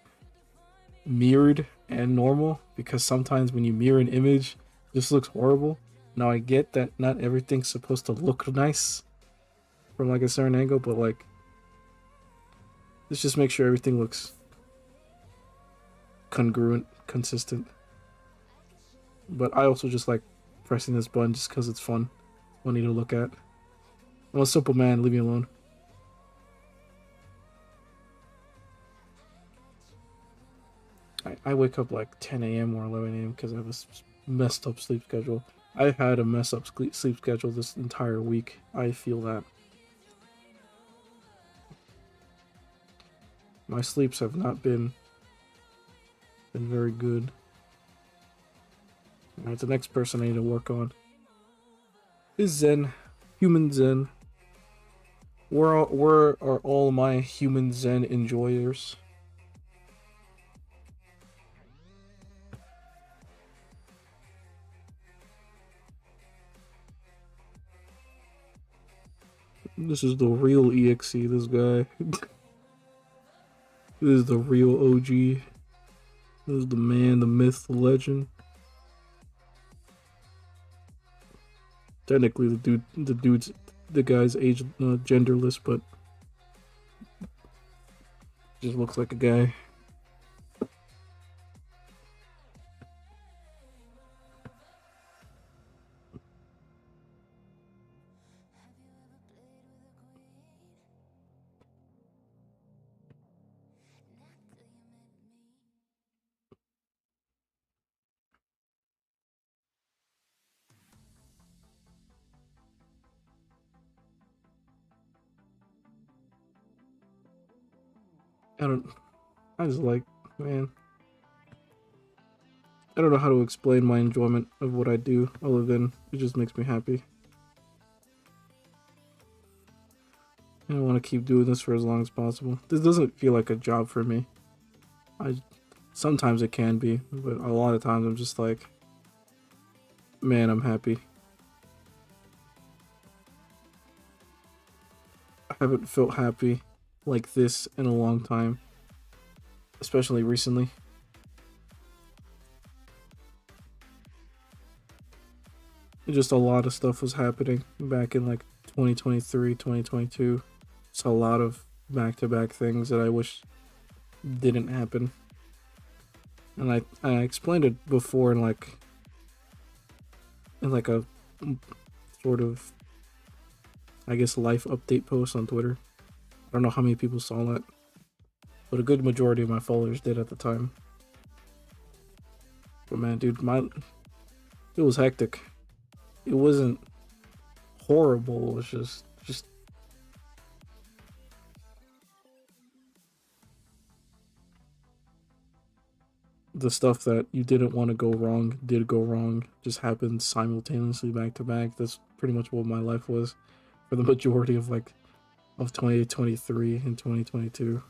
mirrored and normal, because sometimes when you mirror an image, it just looks horrible. Now I get that not everything's supposed to look nice from like a certain angle, but like let's just make sure everything looks congruent, consistent. But I also just like pressing this button just because it's fun. Funny to look at. I'm a simple man, leave me alone. I wake up like 10 a.m. or 11 a.m. because I have a messed up sleep schedule. I've had a messed up sleep schedule this entire week. I feel that. My sleeps have not been very good. Alright, the next person I need to work on is Zen. Human Zen. Where are all my human Zen enjoyers? This is the real EXE, this guy. This is the real OG. This is the man, the myth, the legend. Technically, the guy's age genderless, but Just looks like a guy. I just like, man, I don't know how to explain my enjoyment of what I do other than it just makes me happy. I want to keep doing this for as long as possible. This doesn't feel like a job for me. Sometimes it can be, but a lot of times I'm just like, man, I'm happy. I haven't felt happy like this in a long time, especially recently. Just a lot of stuff was happening back in like 2023, 2022. It's a lot of back-to-back things that I wish didn't happen. And I explained it before in like a sort of, I guess, life update post on Twitter. I don't know how many people saw that, but a good majority of my followers did at the time. But man, dude, it was hectic. It wasn't horrible. It was just the stuff that you didn't want to go wrong did go wrong. Just happened simultaneously back to back. That's pretty much what my life was for the majority of 2023 and 2022.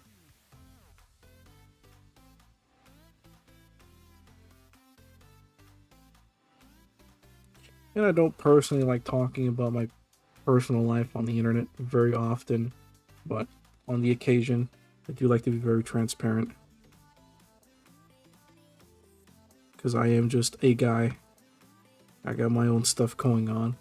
And I don't personally like talking about my personal life on the internet very often, but on the occasion, I do like to be very transparent. Because I am just a guy. I got my own stuff going on.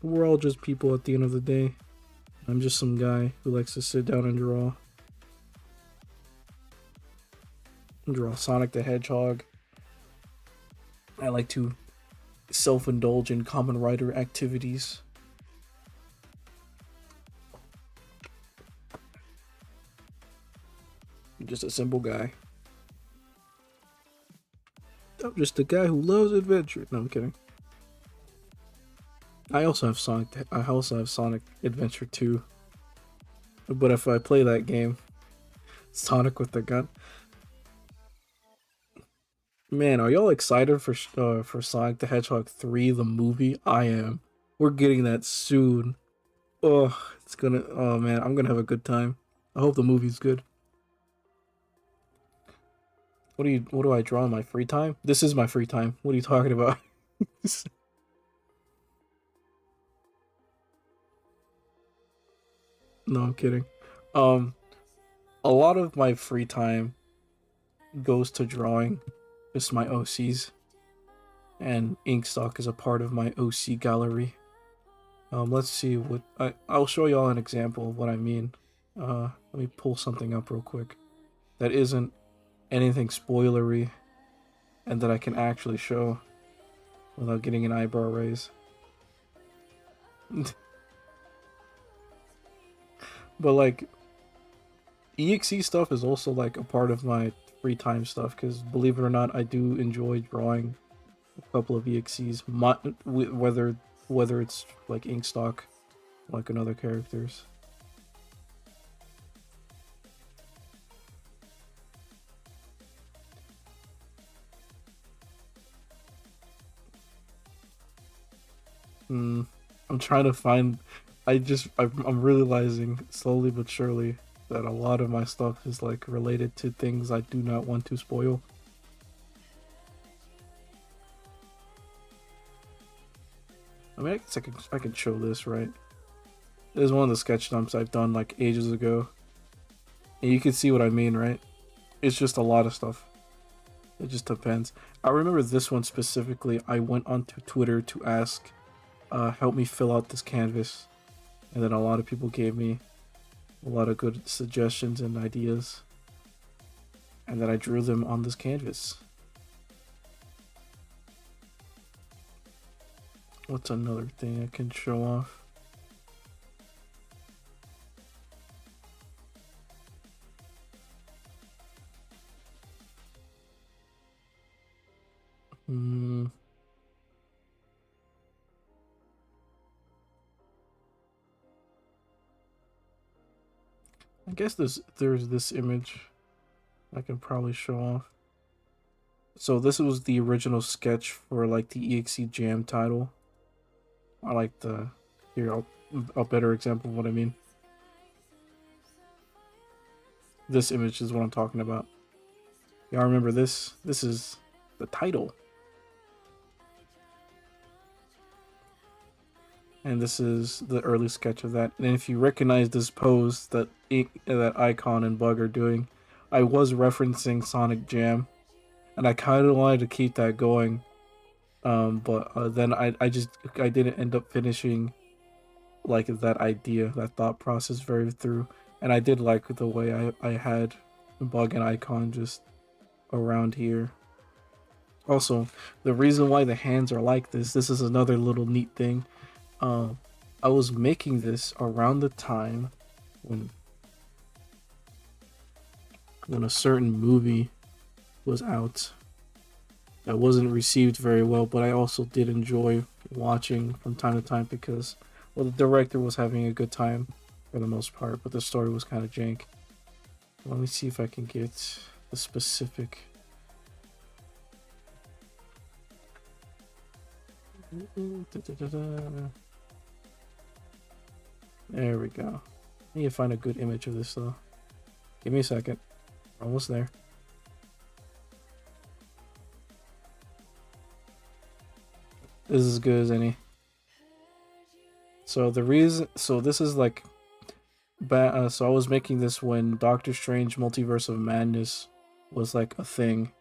We're all just people at the end of the day. I'm just some guy who likes to sit down and draw. Draw Sonic the Hedgehog. I like to self-indulge in Kamen Rider activities. I'm just a simple guy. I'm just a guy who loves adventure. No, I'm kidding. I also have Sonic Adventure 2. But if I play that game, Sonic with the gun. Man, are y'all excited for Sonic the Hedgehog 3, the movie? I am. We're getting that soon. Oh, oh man, I'm gonna have a good time. I hope the movie's good. What do I draw in my free time? This is my free time. What are you talking about? No, I'm kidding. A lot of my free time goes to drawing, just my OCs, and Inkstock is a part of my OC gallery. Let's see what I'll show y'all an example of what I mean. Let me pull something up real quick that isn't anything spoilery and that I can actually show without getting an eyebrow raise. But like, EXE stuff is also like a part of my free time stuff, because believe it or not, I do enjoy drawing a couple of EXEs, whether it's like Inkstock, like in other characters. I'm trying to find. I'm realizing slowly but surely that a lot of my stuff is like related to things I do not want to spoil. I mean, I guess I can show this, right? This is one of the sketch dumps I've done like ages ago, and you can see what I mean, right? It's just a lot of stuff. It just depends. I remember this one specifically. I went onto Twitter to ask, help me fill out this canvas, and then a lot of people gave me a lot of good suggestions and ideas, and then I drew them on this canvas. What's another thing I can show off? I guess there's this image I can probably show off. So this was the original sketch for like the EXE Jam title. I like the here a better example of what I mean. This image is what I'm talking about. Y'all remember this? This is the title. And this is the early sketch of that. And if you recognize this pose that Icon and Bug are doing, I was referencing Sonic Jam, and I kind of wanted to keep that going, but then I didn't end up finishing like that idea, that thought process very through, and I did like the way I had Bug and Icon just around here. Also, the reason why the hands are like this is another little neat thing. I was making this around the time when a certain movie was out that wasn't received very well, but I also did enjoy watching from time to time because, well, the director was having a good time for the most part, but the story was kind of jank. Let me see if I can get the specific. There we go. I need to find a good image of this though. Give me a second. Almost there. This is as good as any. So the reason, so this is like, so I was making this when Doctor Strange Multiverse of Madness was like a thing,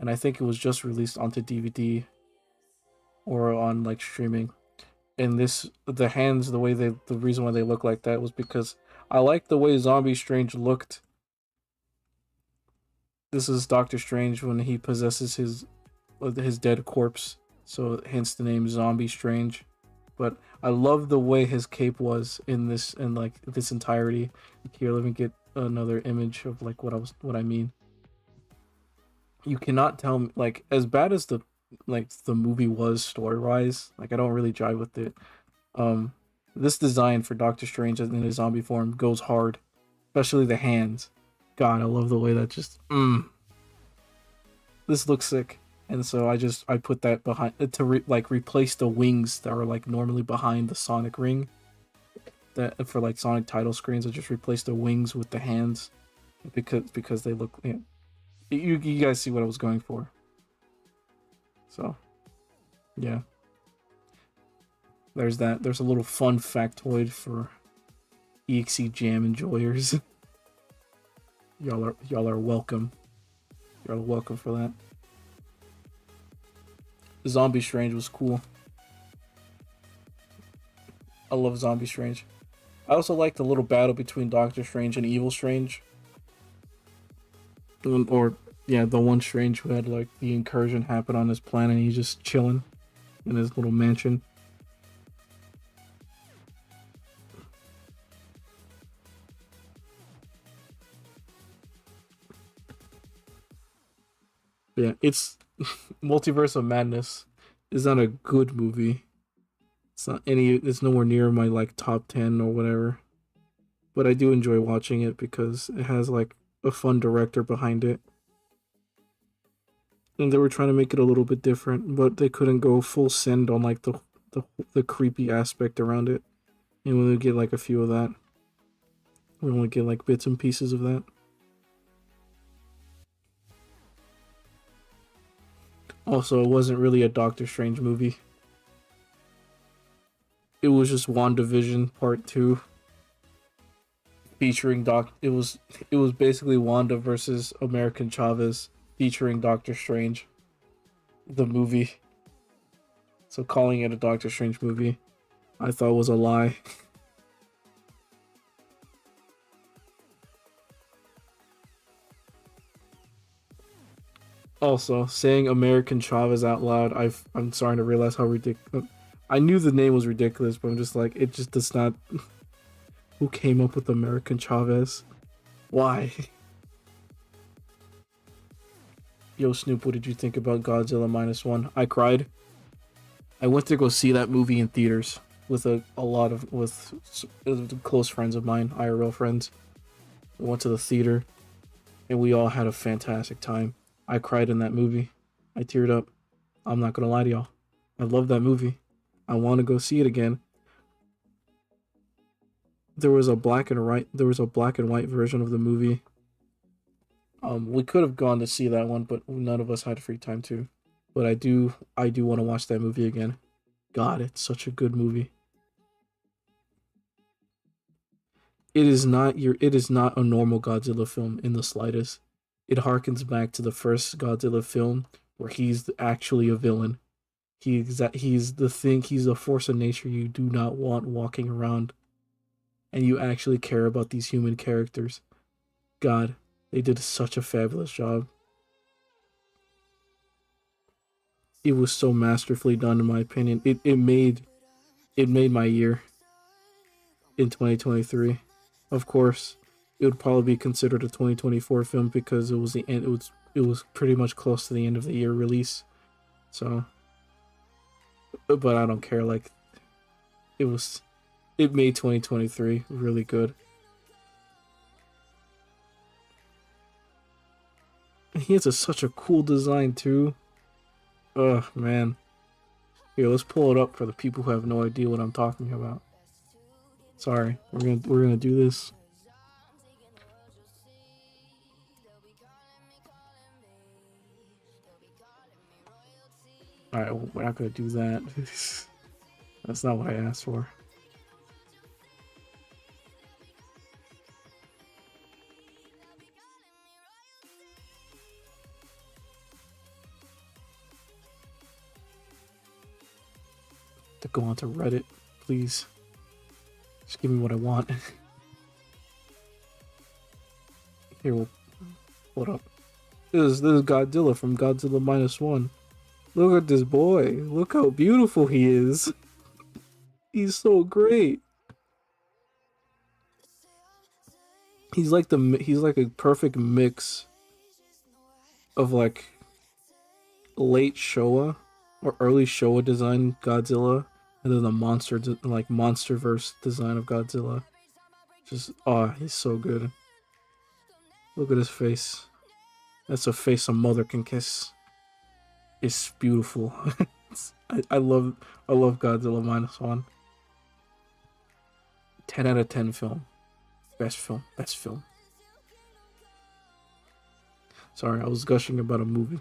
and I think it was just released onto DVD or on like streaming. And this, the hands, the reason why they look like that was because I like the way Zombie Strange looked. This is Doctor Strange when he possesses his dead corpse, so hence the name Zombie Strange. But I love the way his cape was in this, and like this entirety. Here, let me get another image of like what I mean. You cannot tell me, like, as bad as the movie was story-wise, like I don't really jive with it. This design for Doctor Strange in his zombie form goes hard, especially the hands. God, I love the way that just this looks sick. And so I put that behind to replace the wings that are like normally behind the Sonic ring. That for like Sonic title screens, I just replaced the wings with the hands because they look. You know, you guys see what I was going for. So, yeah. There's that. There's a little fun factoid for EXE Jam enjoyers. Y'all are welcome. You're welcome for that. Zombie Strange was cool. I love Zombie Strange. I also like the little battle between Doctor Strange and Evil Strange. Or, yeah, the one Strange who had like the incursion happen on his planet and he's just chilling in his little mansion. Yeah, it's Multiverse of Madness is not a good movie. It's nowhere near my like top 10 or whatever. But I do enjoy watching it because it has like a fun director behind it. And they were trying to make it a little bit different, but they couldn't go full send on like the creepy aspect around it. And we only get like a few of that. We only get like bits and pieces of that. Also, it wasn't really a Doctor Strange movie. It was just WandaVision Part 2. Featuring it was basically Wanda versus American Chavez. featuring Doctor Strange, the movie. So calling it a Doctor Strange movie, I thought was a lie. Also, saying American Chavez out loud, I'm starting to realize how ridiculous. I knew the name was ridiculous, but I'm just like, it just does not. Who came up with American Chavez? Why? Yo, Snoop, what did you think about Godzilla Minus One? I cried. I went to go see that movie in theaters with a lot of close friends of mine, IRL friends. We went to the theater, and we all had a fantastic time. I cried in that movie. I teared up. I'm not gonna lie to y'all. I love that movie. I want to go see it again. There was a black and white version of the movie. We could have gone to see that one, but none of us had free time to. But I do want to watch that movie again. God, it's such a good movie. It is not a normal Godzilla film in the slightest. It harkens back to the first Godzilla film where he's actually a villain. He's the force of nature you do not want walking around. And you actually care about these human characters. God, they did such a fabulous job. It was so masterfully done in my opinion. It made my year in 2023. Of course, it would probably be considered a 2024 film because it was the end. It was pretty much close to the end of the year release. So, but I don't care. Like, it made 2023 really good. And he has such a cool design too. Oh man. Here, let's pull it up for the people who have no idea what I'm talking about. Sorry, we're gonna do this. All right, well, we're not gonna do that. That's not what I asked for. To go onto Reddit, please. Just give me what I want. Here, we'll hold up. This is Godzilla from Godzilla Minus One. Look at this boy. Look how beautiful he is. He's so great. He's like a perfect mix of like late Showa or early Showa design Godzilla and then the monsterverse design of Godzilla. Just he's so good. Look at his face. That's a face a mother can kiss. It's beautiful. I love Godzilla Minus One. 10 out of 10 film. Best film. Sorry, I was gushing about a movie.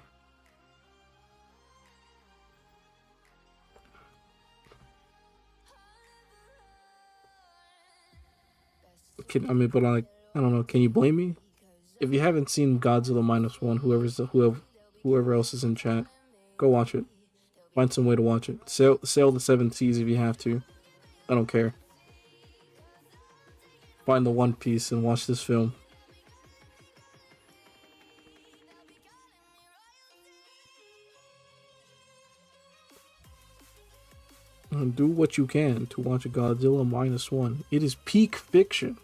But I don't know. Can you blame me? If you haven't seen Godzilla Minus One, whoever else is in chat, go watch it. Find some way to watch it. Sail the seven seas if you have to. I don't care. Find the One Piece and watch this film. And do what you can to watch Godzilla Minus One. It is peak fiction.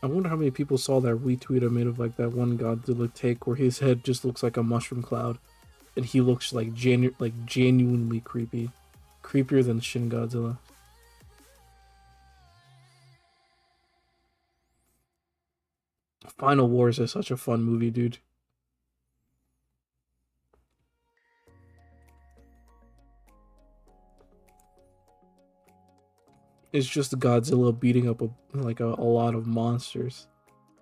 I wonder how many people saw that retweet I made of like that one Godzilla take where his head just looks like a mushroom cloud, and he looks like genuinely creepy, creepier than Shin Godzilla. Final Wars is such a fun movie, dude. It's just Godzilla beating up a lot of monsters,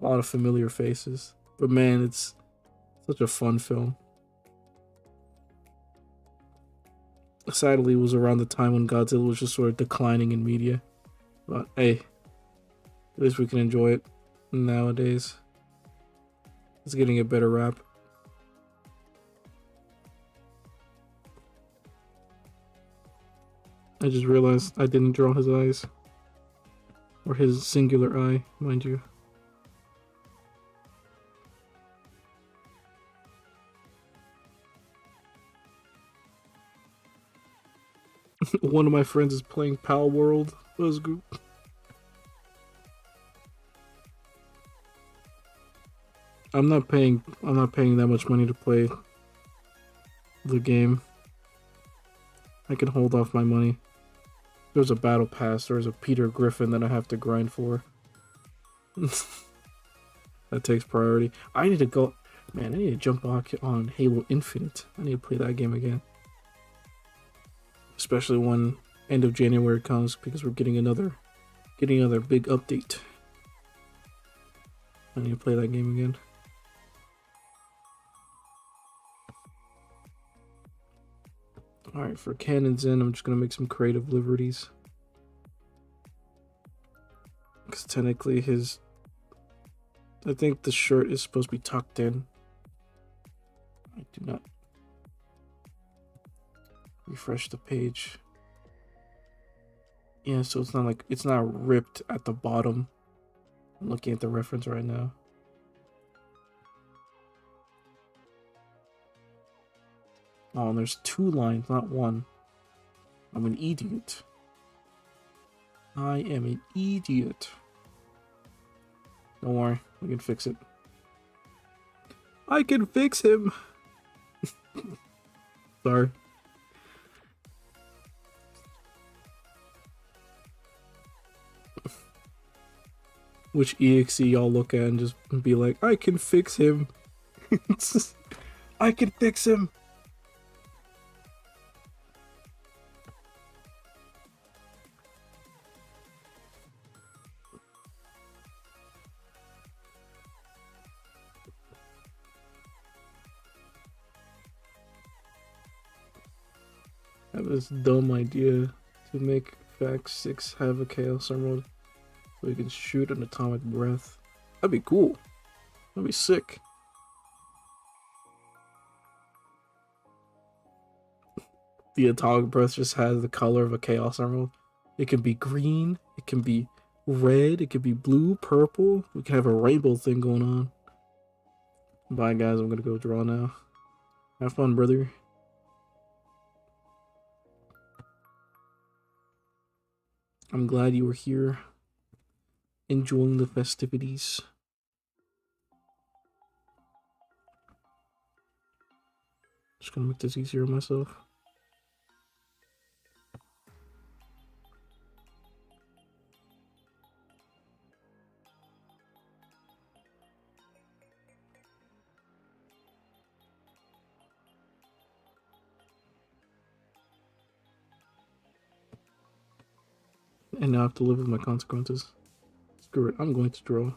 a lot of familiar faces. But man, it's such a fun film. Sadly, it was around the time when Godzilla was just sort of declining in media. But hey, at least we can enjoy it nowadays. It's getting a better rap. I just realized I didn't draw his eyes. Or his singular eye, mind you. One of my friends is playing Pal World. Let's go. I'm not paying that much money to play the game. I can hold off my money. There's a battle pass, there's a Peter Griffin that I have to grind for. That takes priority. I need to go, man, I need to jump on Halo Infinite. I need to play that game again. Especially when end of January comes, because we're getting another big update. I need to play that game again. Alright, for Cannon's End, I'm just gonna make some creative liberties. Because technically I think the shirt is supposed to be tucked in. I do not refresh the page. Yeah, so it's not ripped at the bottom. I'm looking at the reference right now. Oh, and there's 2 lines, not 1. I'm an idiot. I am an idiot. Don't worry, we can fix it. I can fix him! Sorry. Which EXE y'all look at and just be like, I can fix him. I can fix him! I have this dumb idea to make Fact 6 have a Chaos Emerald so he can shoot an atomic breath. That'd be cool. That'd be sick. The atomic breath just has the color of a Chaos Emerald. It can be green, it can be red, it can be blue, purple. We can have a rainbow thing going on. Bye guys, I'm gonna go draw now. Have fun, brother. I'm glad you were here, enjoying the festivities. Just gonna make this easier on myself. And now I have to live with my consequences. Screw it, I'm going to draw.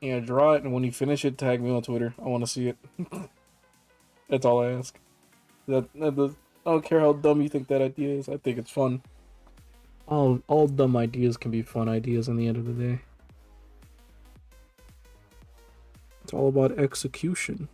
Yeah, draw it, and when you finish it, tag me on Twitter. I want to see it. That's all I ask. I don't care how dumb you think that idea is. I think it's fun. All dumb ideas can be fun ideas in the end of the day. It's all about execution.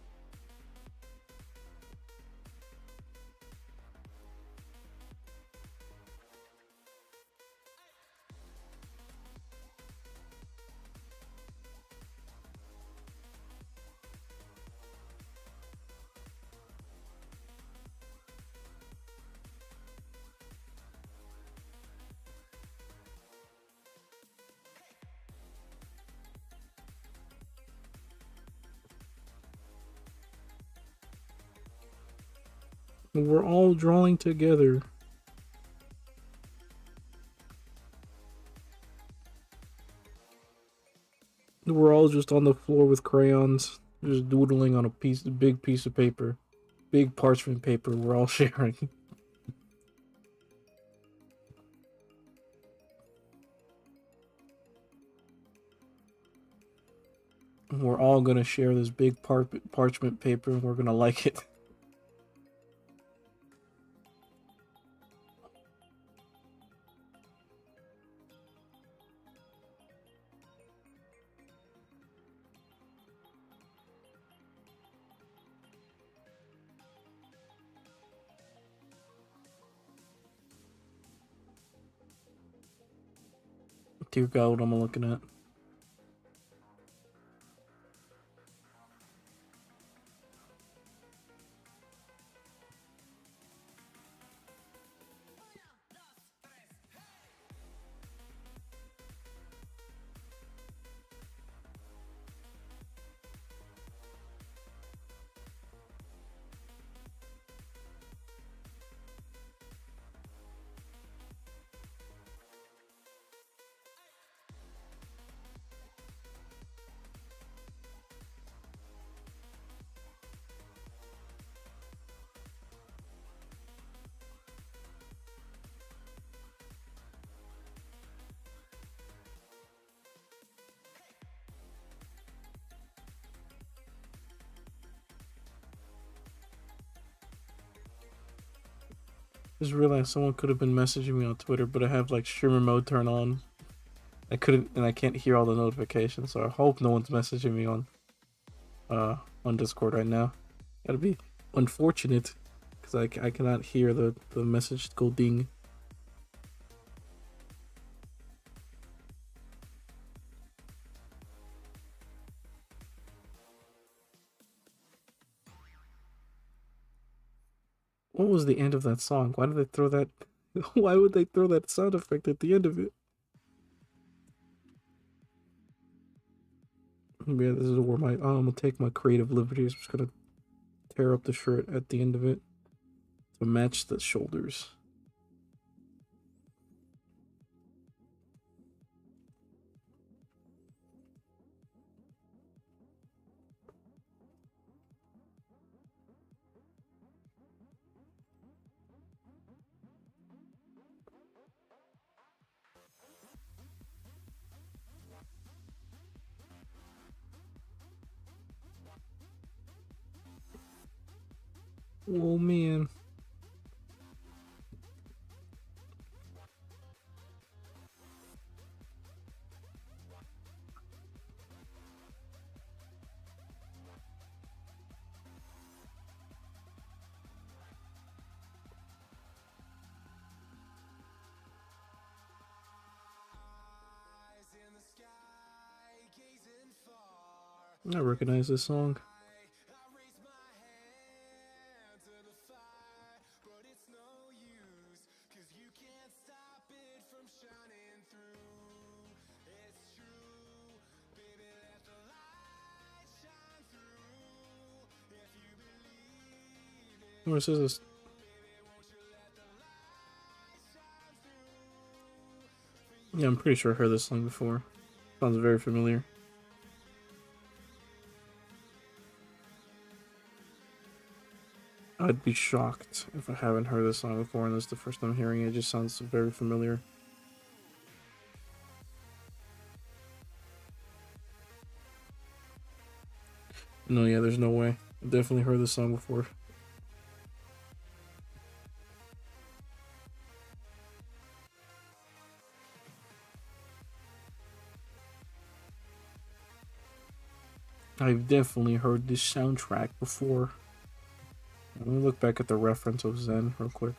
We're all drawing together. We're all just on the floor with crayons, just doodling on a big piece of paper, big parchment paper. We're all sharing. We're all gonna share this big parchment paper and we're gonna like it. Dear God, what am I looking at? Just realized someone could have been messaging me on Twitter, but I have like streamer mode turned on. I couldn't, and I can't hear all the notifications, so I hope no one's messaging me on Discord right now. That'd be unfortunate, because I cannot hear the message go ding. What was the end of that song? Why did they throw that? Why would they throw that sound effect at the end of it? Yeah, this is where I'm gonna take my creative liberties. I'm just gonna tear up the shirt at the end of it to match the shoulders. Oh man. I recognize this song. Where says this? Yeah, I'm pretty sure I heard this song before. Sounds very familiar. I'd be shocked if I haven't heard this song before and this is the first time hearing it. It just sounds very familiar. No, yeah, there's no way. I've definitely heard this song before. I've definitely heard this soundtrack before. Let me look back at the reference of Zen real quick.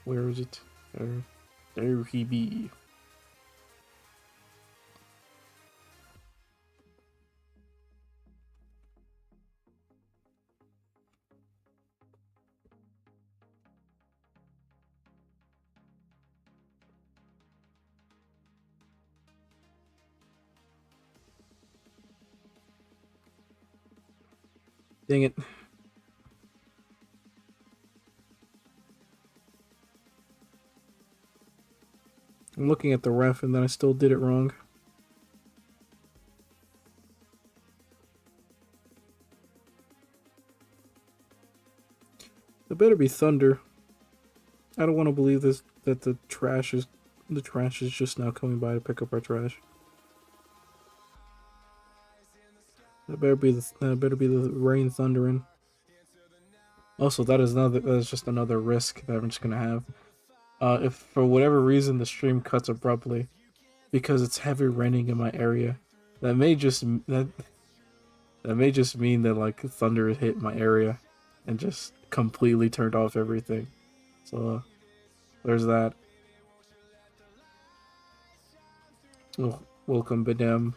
Where is it? There he be. Dang it. I'm looking at the ref and then I still did it wrong. better be thunder. I don't want to believe this that the trash is just now coming by to pick up our trash. That better be the rain thundering. Also, that is just another risk that I'm just gonna have. If for whatever reason the stream cuts abruptly because it's heavy raining in my area, that may just mean that like thunder hit my area and just completely turned off everything. So there's that. Oh, welcome, Badam.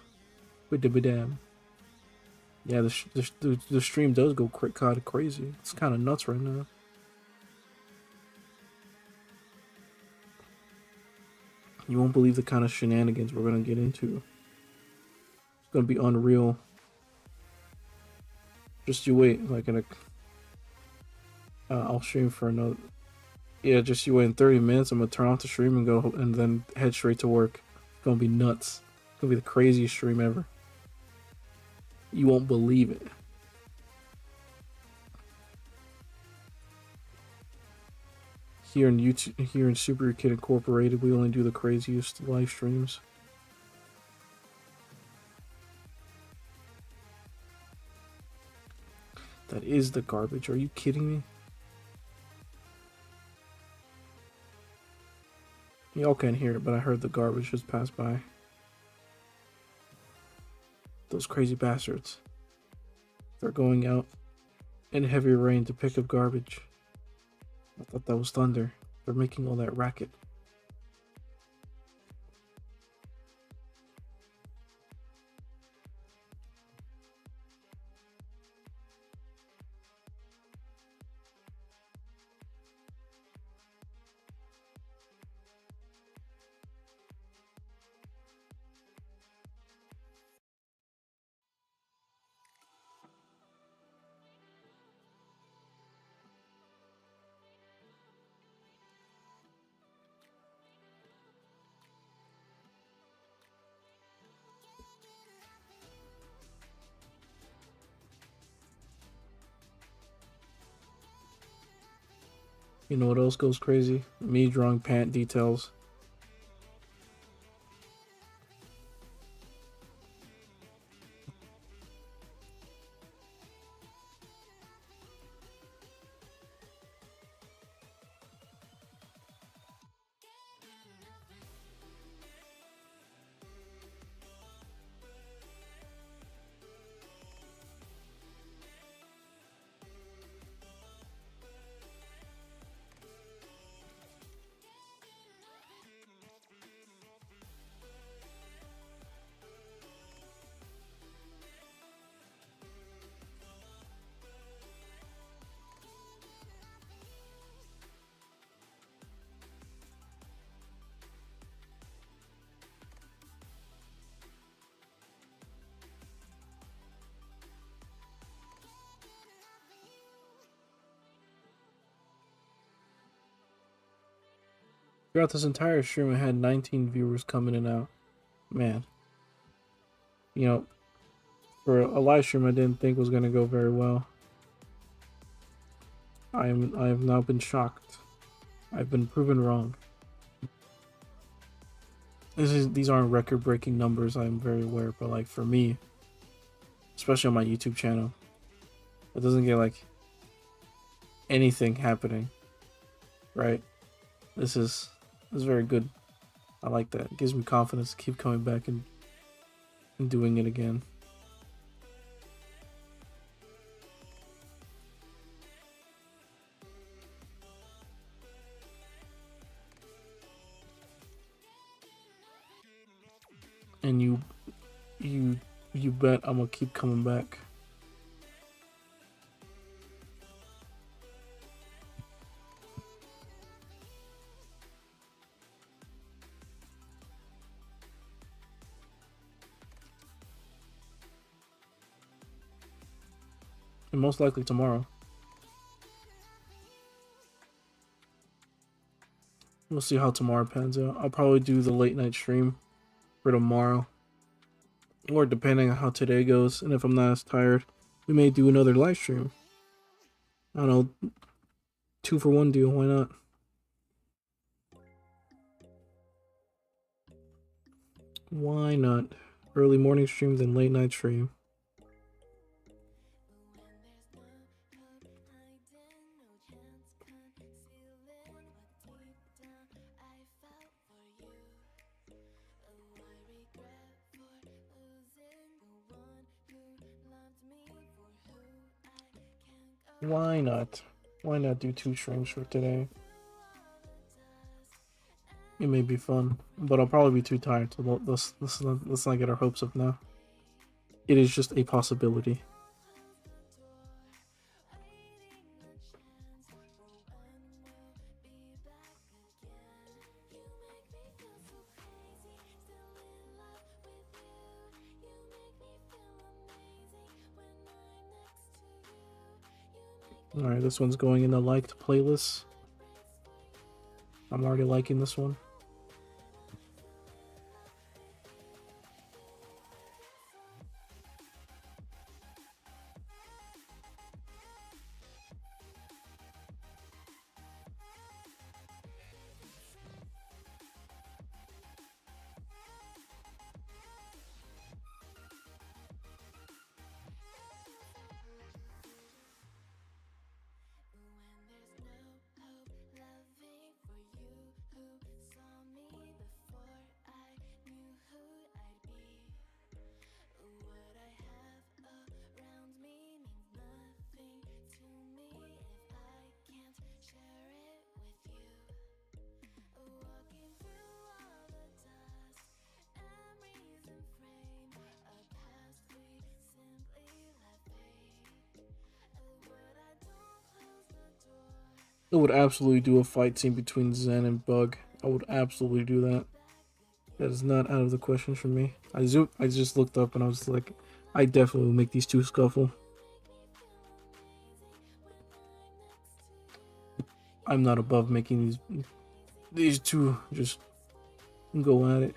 Badam. Yeah, the stream does go kind of crazy. It's kind of nuts right now. You won't believe the kind of shenanigans we're gonna get into. It's gonna be unreal. Just you wait, like in a. I'll stream for another. Yeah, just you wait in 30 minutes. I'm gonna turn off the stream and go, and then head straight to work. It's gonna be nuts. It's gonna be the craziest stream ever. You won't believe it. Here in YouTube, here in Super Kid Incorporated, we only do the craziest live streams. That is the garbage. Are you kidding me? Y'all can't hear it, but I heard the garbage just pass by. Those crazy bastards. They're going out in heavy rain to pick up garbage. I thought that was thunder. They're making all that racket. You know what else goes crazy? Me drawing pant details. Throughout this entire stream, I had 19 viewers come in and out. Man. You know, for a live stream I didn't think was going to go very well. I have now been shocked. I've been proven wrong. These aren't record-breaking numbers, I'm very aware, but like for me, especially on my YouTube channel, it doesn't get like anything happening, right? This is very good. I like that. It gives me confidence to keep coming back and doing it again. And you bet I'm gonna keep coming back. And most likely tomorrow. We'll see how tomorrow pans out. I'll probably do the late night stream for tomorrow. Or depending on how today goes, and if I'm not as tired, we may do another live stream. I don't know, 2-for-1 deal. Why not? Why not? Early morning stream, then late night stream. Why not? Why not do 2 streams for today? It may be fun, but I'll probably be too tired, so let's not get our hopes up now. It is just a possibility. Alright, this one's going in the liked playlist. I'm already liking this one. I would absolutely do a fight scene between Zen and Bug. I would absolutely do that. That is not out of the question for me. I just looked up and I was like, I definitely will make these two scuffle. I'm not above making these two just go at it.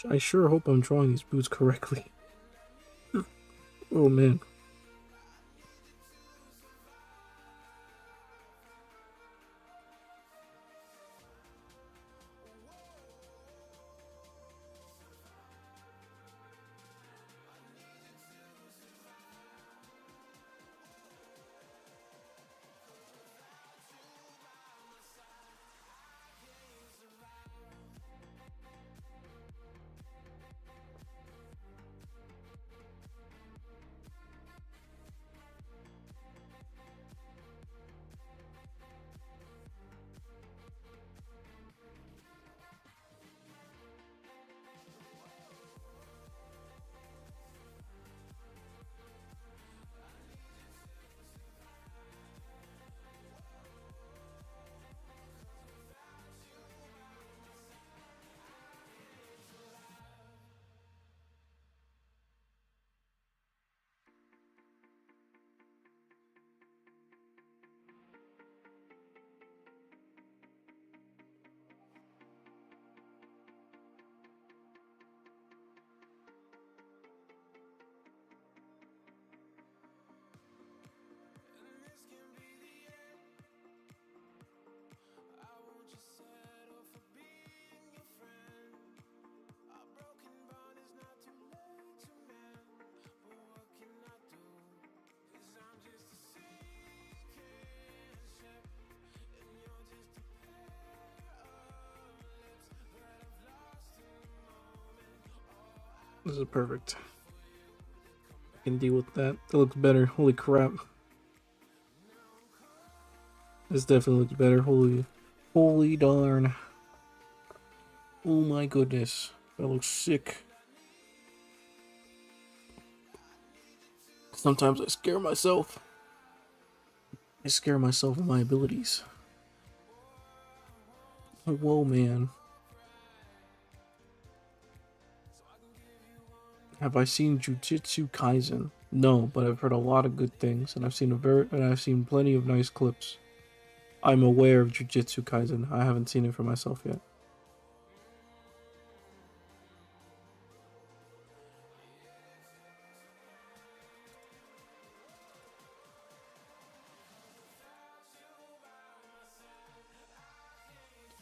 I sure hope I'm drawing these boots correctly. Oh man. This is perfect. I can deal with that. That looks better. Holy crap. This definitely looks better. Holy darn. Oh my goodness. That looks sick. Sometimes I scare myself. I scare myself of my abilities. Whoa, man. Have I seen Jujutsu Kaisen? No, but I've heard a lot of good things, and I've seen plenty of nice clips. I'm aware of Jujutsu Kaisen. I haven't seen it for myself yet.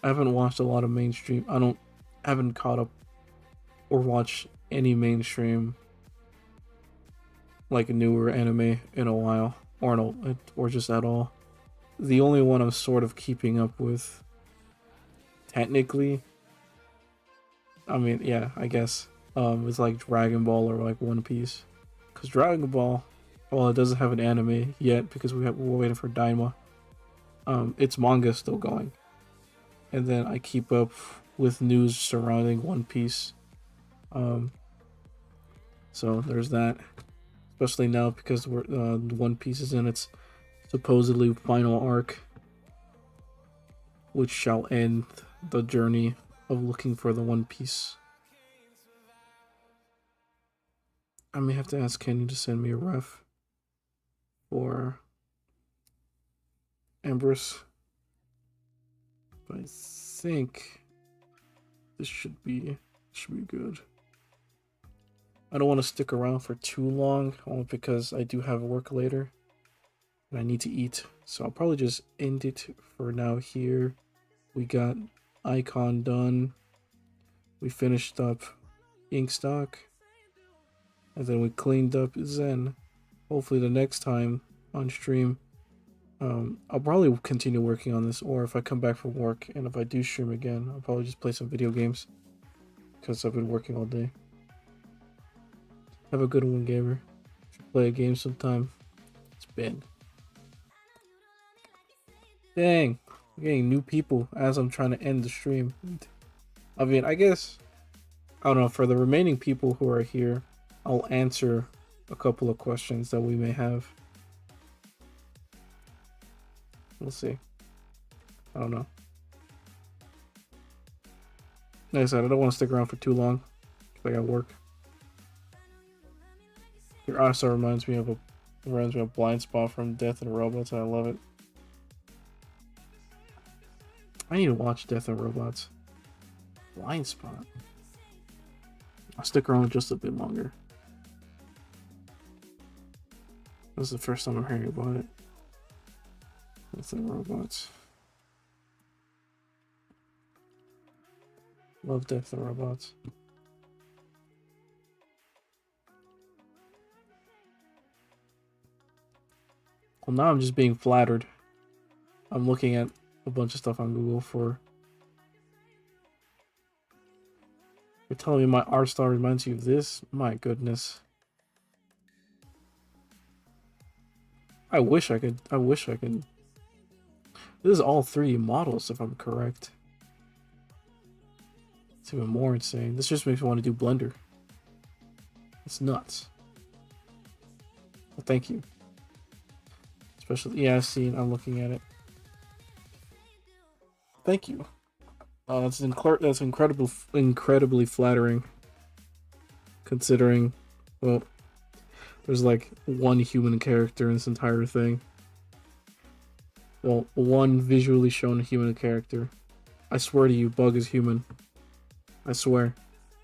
I haven't watched a lot of mainstream. Haven't caught up or watched any mainstream like newer anime in a while, or no, or just at all. The only one I'm sort of keeping up with, technically, I mean, yeah, I guess, is like Dragon Ball or like One Piece, because Dragon Ball, well, it doesn't have an anime yet because we're waiting for Daima. Its manga is still going, and then I keep up with news surrounding One Piece. So there's that. Especially now because One Piece is in its supposedly final arc, which shall end the journey of looking for the One Piece. I may have to ask Kenny to send me a ref for Empress. But I think this should be good. I don't want to stick around for too long, only because I do have work later and I need to eat. So I'll probably just end it for now here. We got Icon done. We finished up Inkstock. And then we cleaned up Zen. Hopefully the next time on stream, I'll probably continue working on this, or if I come back from work and if I do stream again, I'll probably just play some video games because I've been working all day. Have a good one, gamer. Should play a game sometime. It's been. Dang, I'm getting new people as I'm trying to end the stream. I mean, I guess, I don't know, for the remaining people who are here, I'll answer a couple of questions that we may have. We'll see. I don't know. Like I said, I don't want to stick around for too long because I got work. Your also reminds me of Blind Spot from Death and Robots, and I love it. I need to watch Death and Robots. Blind Spot. I'll stick around just a bit longer. This is the first time I'm hearing about it. Death and Robots. Love Death and Robots. Well, now I'm just being flattered. I'm looking at a bunch of stuff on Google for... You're telling me my art style reminds you of this? My goodness. I wish I could. This is all 3D models, if I'm correct. It's even more insane. This just makes me want to do Blender. It's nuts. Well, thank you. Especially, yeah, I'm looking at it. Thank you. That's incredibly flattering. Considering, well, there's like one human character in this entire thing. Well, one visually shown human character. I swear to you, Bug is human. I swear.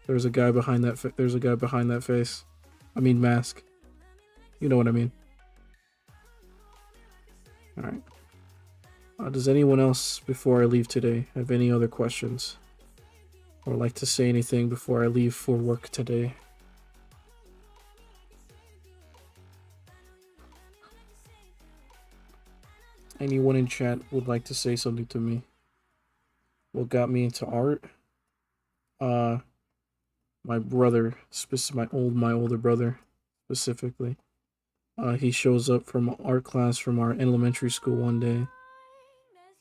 There's a guy behind that. There's a guy behind that face. I mean mask. You know what I mean. All right. Does anyone else, before I leave today, have any other questions? Or like to say anything before I leave for work today? Anyone in chat would like to say something to me? What got me into art? my brother, my older brother specifically. He shows up from art class from our elementary school one day.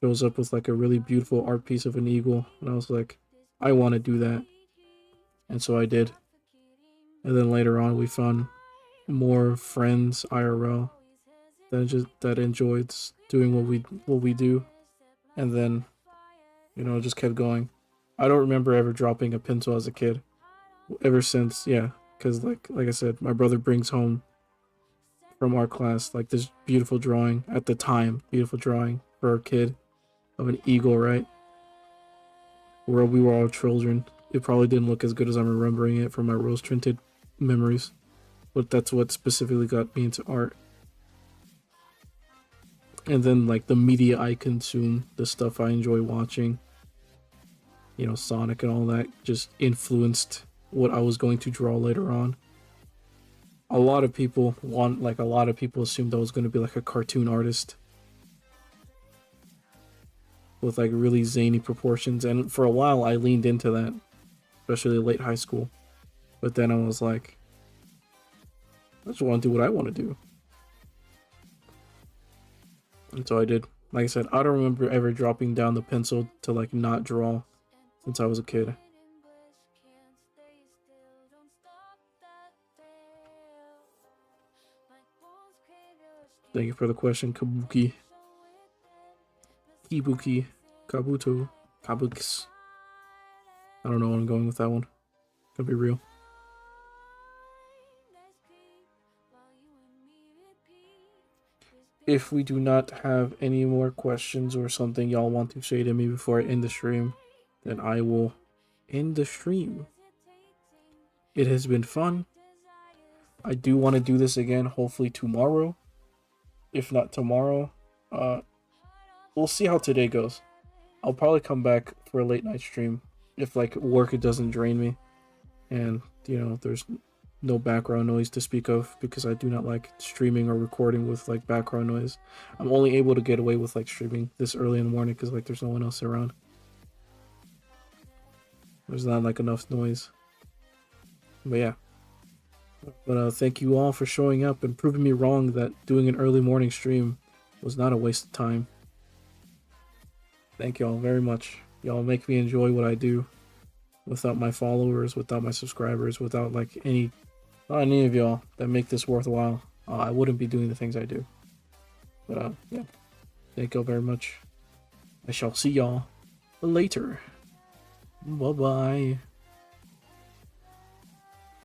Shows up with like a really beautiful art piece of an eagle, and I was like, I want to do that, and so I did. And then later on, we found more friends IRL that enjoyed doing what we do, and then it just kept going. I don't remember ever dropping a pencil as a kid. Ever since, yeah, because like I said, my brother brings home from art class like this beautiful drawing at the time, beautiful drawing for a kid of an eagle, right? Where we were all children. It probably didn't look as good as I'm remembering it from my rose tinted memories, but that's what specifically got me into art. And then like the media I consume, the stuff I enjoy watching, Sonic and all that, just influenced what I was going to draw later on. A lot of people assumed I was going to be like a cartoon artist with like really zany proportions, and for a while I leaned into that, especially late high school. But then I was like, I just want to do what I want to do. And so I did. Like I said, I don't remember ever dropping down the pencil to like not draw since I was a kid. Thank you for the question, Kabuki. Ibuki. Kabuto. Kabuks. I don't know where I'm going with that one. Gonna be real. If we do not have any more questions or something y'all want to say to me before I end the stream, then I will end the stream. It has been fun. I do want to do this again, hopefully tomorrow. If not tomorrow, we'll see how today goes. I'll probably come back for a late night stream if like work doesn't drain me, and there's no background noise to speak of, because I do not like streaming or recording with like background noise. I'm only able to get away with like streaming this early in the morning because like there's no one else around. There's not like enough noise. But yeah. But thank you all for showing up and proving me wrong that doing an early morning stream was not a waste of time. Thank y'all very much. Y'all make me enjoy what I do. Without my followers, without my subscribers, without like any of y'all that make this worthwhile, I wouldn't be doing the things I do. But yeah, thank y'all very much. I shall see y'all later. Bye bye.